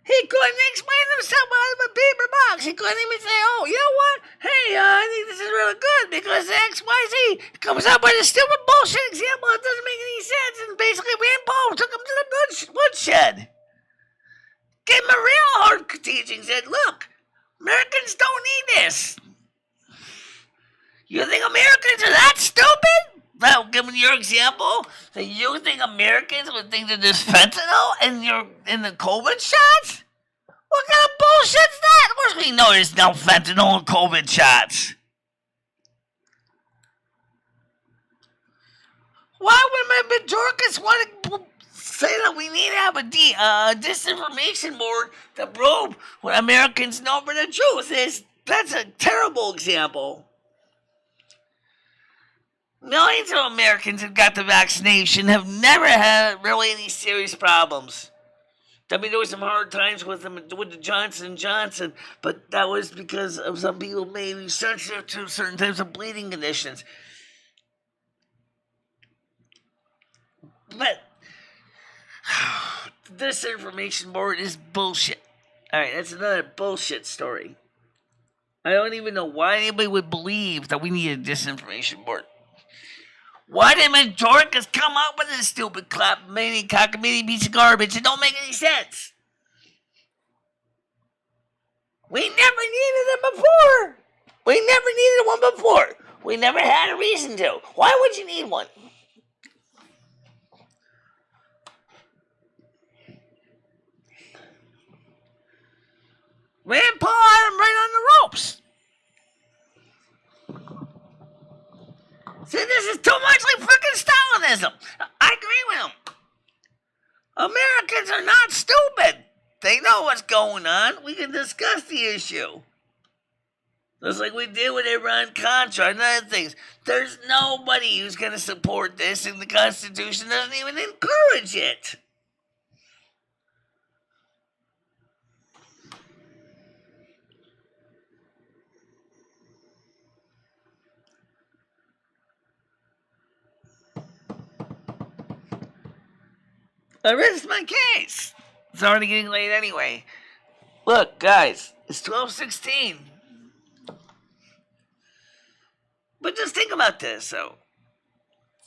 He couldn't explain himself out of a paper box. He couldn't even say, oh, you know what? Hey, I think this is really good because XYZ comes up with a stupid bullshit example that doesn't make any sense. And basically, Rand Paul took him to the woodshed. Gave him a real hard teaching. Said, look, Americans don't need this. You think Americans are that stupid? Well, given your example, that you think Americans would think that there's fentanyl in the COVID shots? What kind of bullshit's that? Of course we know there's no fentanyl in COVID shots. Why would my Majorcas want to say that we need to have a disinformation board to probe what Americans know for the truth is? That's a terrible example. Millions of Americans who got the vaccination have never had really any serious problems. I mean, there were some hard times with the Johnson & Johnson, but that was because of some people may be sensitive to certain types of bleeding conditions. But this information board is bullshit. All right, that's another bullshit story. I don't even know why anybody would believe that we need a disinformation board. Why did Majorcas come up with this stupid cockamamie piece of garbage? It don't make any sense. We never needed it before. We never needed one before. We never had a reason to. Why would you need one? Rand Paul had him right on the ropes. Americans are not stupid. They know what's going on. We can discuss the issue. Just like we did with Iran-Contra and other things. There's nobody who's going to support this, and the Constitution doesn't even encourage it. I rest my case. It's already getting late anyway. Look, guys, it's 12:16. But just think about this, so.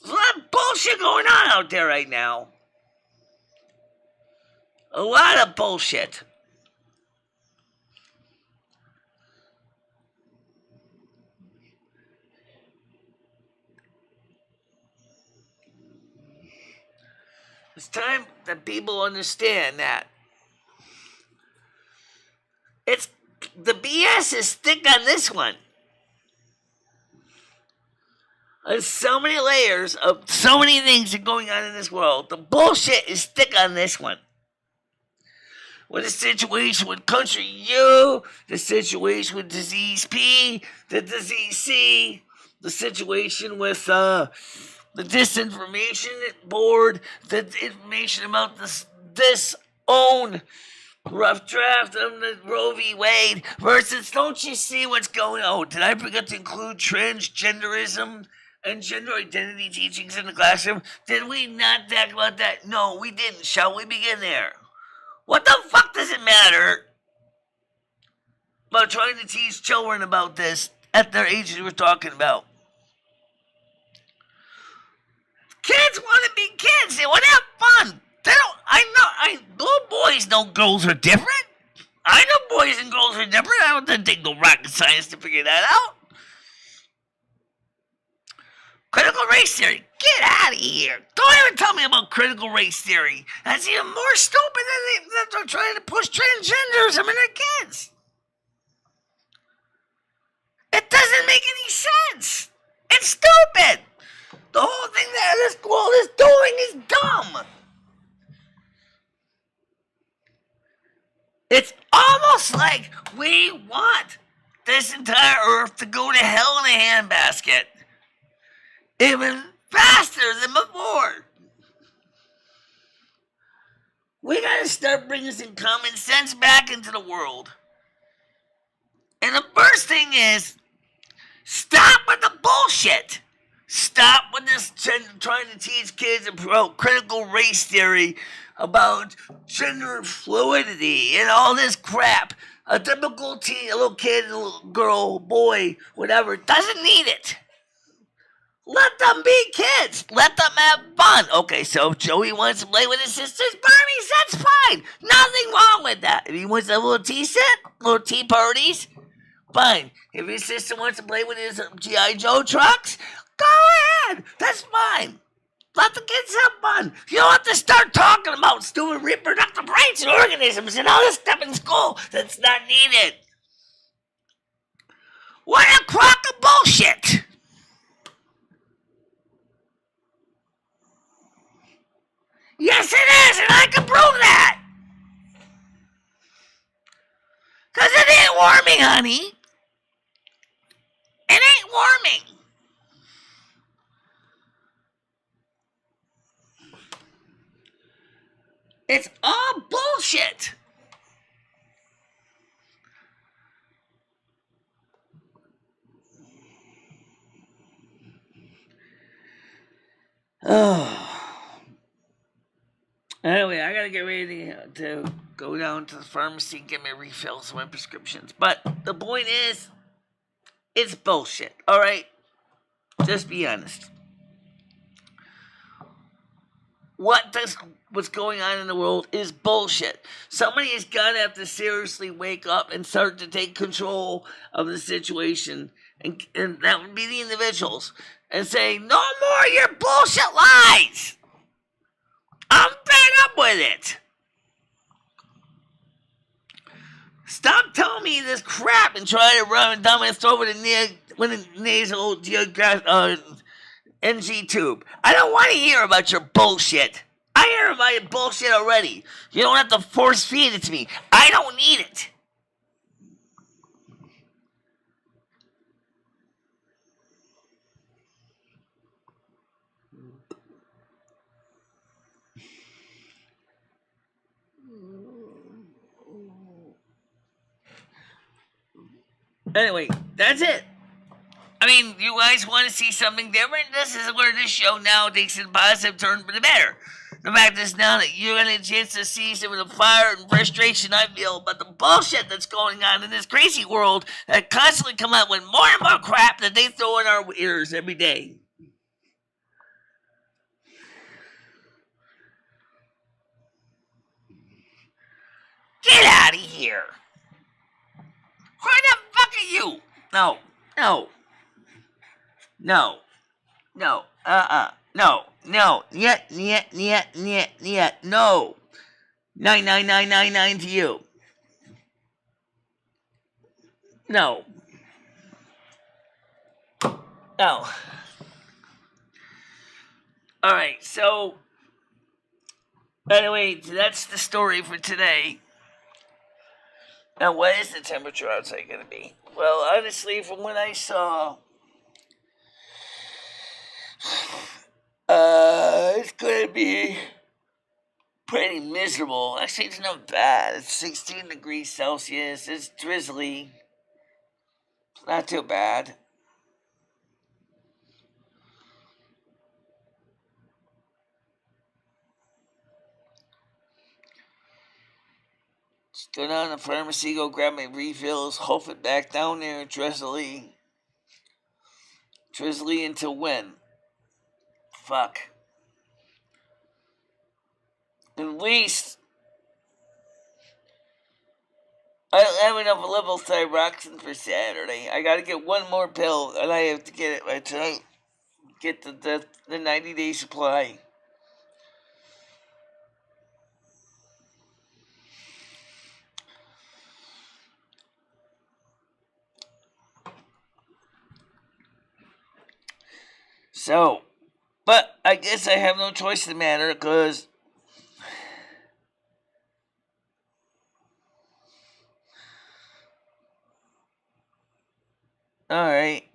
There's a lot of bullshit going on out there right now. A lot of bullshit. It's time that people understand that it's the BS is thick on this one. There's so many layers of so many things that are going on in this world. The bullshit is thick on this one. With the situation with country U, the situation with disease P, the disease C, the situation with the disinformation board, the information about this own rough draft of the Roe v. Wade versus, don't you see what's going on? Oh, did I forget to include transgenderism and gender identity teachings in the classroom? Did we not talk about that? No, we didn't. Shall we begin there? What the fuck does it matter about trying to teach children about this at their ages we're talking about? Kids want to be kids. They want to have fun. They don't. Little boys know girls are different. I know boys and girls are different. I don't take no rocket science to figure that out. Critical race theory. Get out of here. Don't even tell me about critical race theory. That's even more stupid than they're trying to push transgenderism in their kids. It doesn't make any sense. It's stupid. The whole thing that this world is doing is dumb. It's almost like we want this entire earth to go to hell in a handbasket. Even faster than before. We gotta start bringing some common sense back into the world. And the first thing is, stop with the bullshit. Stop with this trying to teach kids about critical race theory, about gender fluidity, and all this crap. A typical teen, a little kid, a little girl, boy, whatever, doesn't need it. Let them be kids. Let them have fun. Okay, so if Joey wants to play with his sister's Barbies, that's fine. Nothing wrong with that. If he wants to have a little tea set, little tea parties, fine. If his sister wants to play with his G.I. Joe trucks, go ahead. That's fine. Let the kids have fun. You don't have to start talking about stupid reproductive rights and organisms and all this stuff in school that's not needed. What a crock of bullshit. Yes, it is, and I can prove that. Because it ain't warming, honey. It ain't warming. It's all bullshit. Oh. Anyway, I gotta get ready to go down to the pharmacy and get my refills of my prescriptions. But the point is, it's bullshit, alright? Just be honest. What's going on in the world is bullshit. Somebody has got to have to seriously wake up and start to take control of the situation. And that would be the individuals. And say, no more of your bullshit lies. I'm fed up with it. Stop telling me this crap and try to run it down my throat with a nasal NG tube. I don't want to hear about your bullshit. I hear my bullshit already. You don't have to force feed it to me. I don't need it. Anyway, that's it. I mean, you guys want to see something different? This is where this show now takes a positive turn for the better. The fact is now that you're getting a chance to see some of the fire and frustration I feel about the bullshit that's going on in this crazy world that constantly come out with more and more crap that they throw in our ears every day. Get out of here! Who the fuck are you? No, no, no, no, no, yet, no. 99999 to you. No. No. Alright, so anyway, that's the story for today. Now, what is the temperature outside going to be? Well, honestly, from what I saw, it's going to be pretty miserable. Actually, it's not bad. It's 16 degrees Celsius. It's drizzly. It's not too bad. Just go down to the pharmacy, go grab my refills, hoof it back down there, drizzly. Drizzly until when? Fuck. At least I don't have enough levothyroxine for Saturday. I gotta get one more pill, and I have to get it by tonight. Get the 90-day supply. So, but I guess I have no choice in the matter, because alright.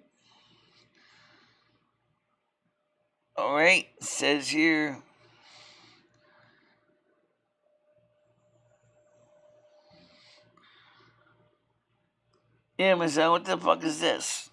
Alright, says here. Amazon, what the fuck is this?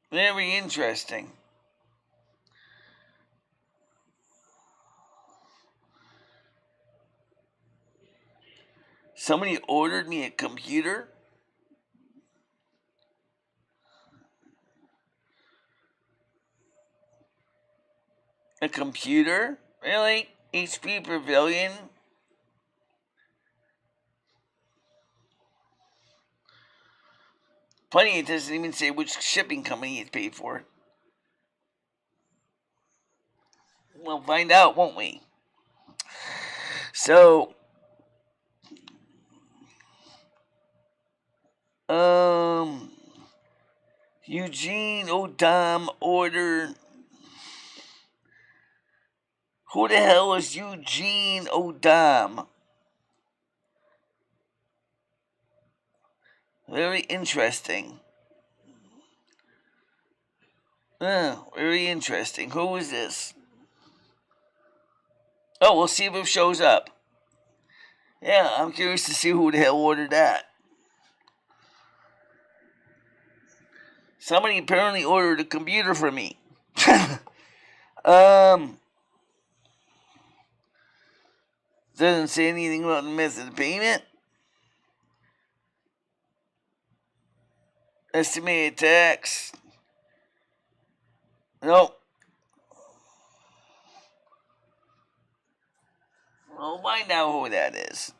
Very interesting. Somebody ordered me a computer? A computer? Really? HP Pavilion? Funny, it doesn't even say which shipping company it's paid for. We'll find out, won't we? So, Eugene Odom ordered. Who the hell is Eugene Odom? Very interesting. Very interesting. Who is this? Oh, we'll see if it shows up. Yeah, I'm curious to see who the hell ordered that. Somebody apparently ordered a computer for me. Doesn't say anything about the method of payment. Estimated tax. Nope. We'll find out who that is.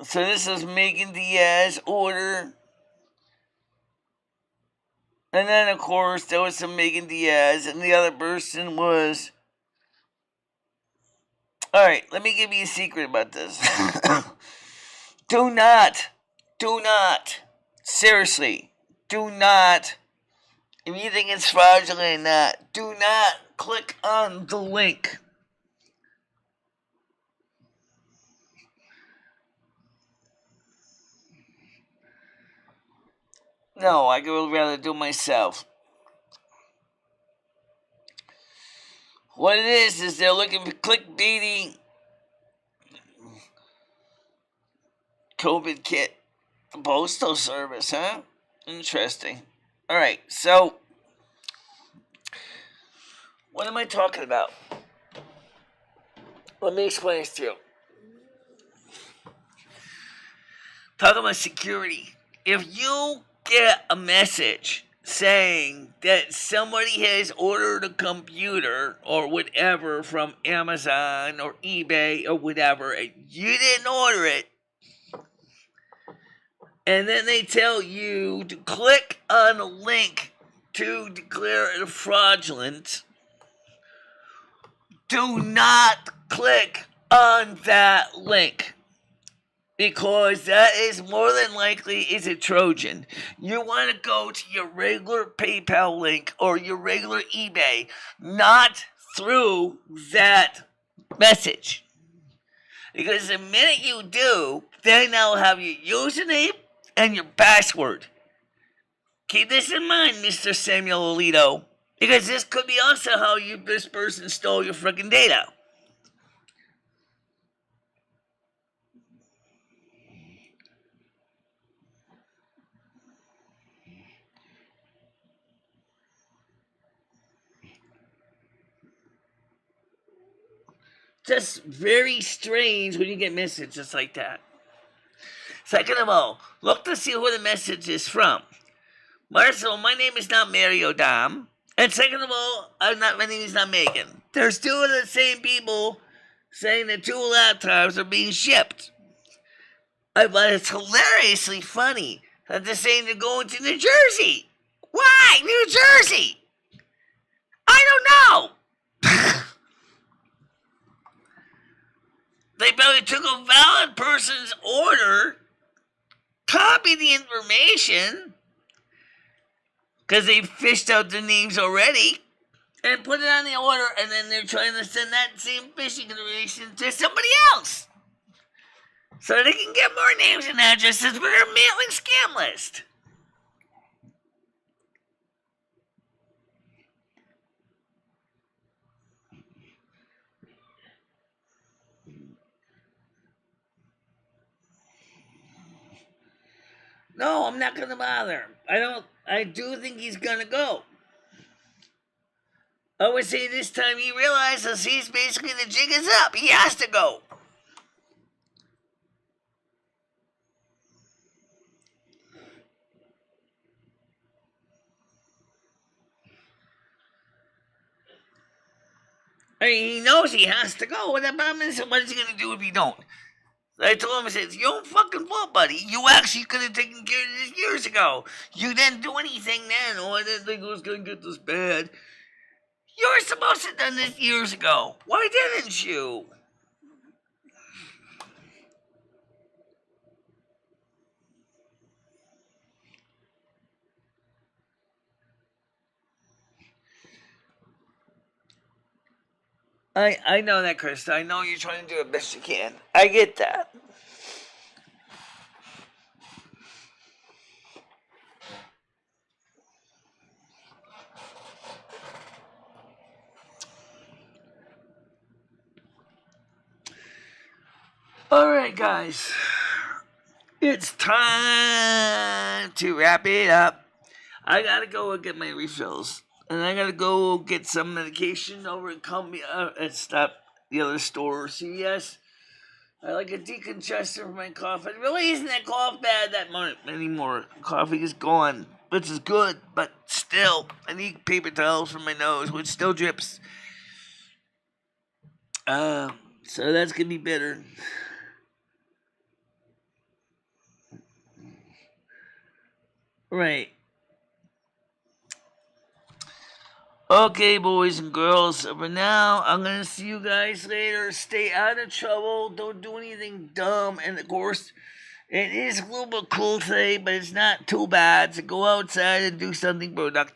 So this is Megan Diaz order. And then, of course, there was some Megan Diaz, and the other person was... Alright, let me give you a secret about this. Do not, seriously, do not, if you think it's fraudulent or not, do not click on the link. No, I would rather do it myself. What it is they're looking for clickbaity COVID kit. Postal service, huh? Interesting. Alright, so what am I talking about? Let me explain this to you. Talking about security. If you get a message saying that somebody has ordered a computer or whatever from Amazon or eBay or whatever, and you didn't order it, and then they tell you to click on a link to declare it fraudulent, do not click on that link. Because that is more than likely is a Trojan. You want to go to your regular PayPal link or your regular eBay, not through that message. Because the minute you do, they now have your username and your password. Keep this in mind, Mr. Samuel Alito. Because this could be also how this person stole your freaking data. Just very strange when you get messages like that. Second of all, look to see who the message is from. Marcel, my name is not Mario Dom. And second of all, my name is not Megan. There's two of the same people saying that 2 laptops are being shipped. But it's hilariously funny that they're saying they're going to New Jersey. Why New Jersey? I don't know. They probably took a valid person's order, copied the information, because they fished out the names already, and put it on the order, and then they're trying to send that same phishing information to somebody else. So they can get more names and addresses for their mailing scam list. No, I'm not going to bother. I do think he's going to go. I would say this time he realizes he's basically the jig is up. He has to go. I mean, he knows he has to go. What is he going to do if he don't? I told him, I said, it's your own fucking fault, buddy. You actually could have taken care of this years ago. You didn't do anything then. Oh, I didn't think it was going to get this bad. You were supposed to have done this years ago. Why didn't you? I know that, Krista. I know you're trying to do the best you can. I get that. Alright, guys. It's time to wrap it up. I gotta go get my refills. And I gotta go get some medication over at the other store, CVS. I like a decongestant for my cough. It really isn't that cough bad that much anymore. Coffee is gone, which is good, but still, I need paper towels for my nose, which still drips. So that's gonna be better. Right. Okay, boys and girls, for now, I'm gonna see you guys later. Stay out of trouble. Don't do anything dumb. And of course, it is a little bit cool today, but it's not too bad. So go outside and do something productive.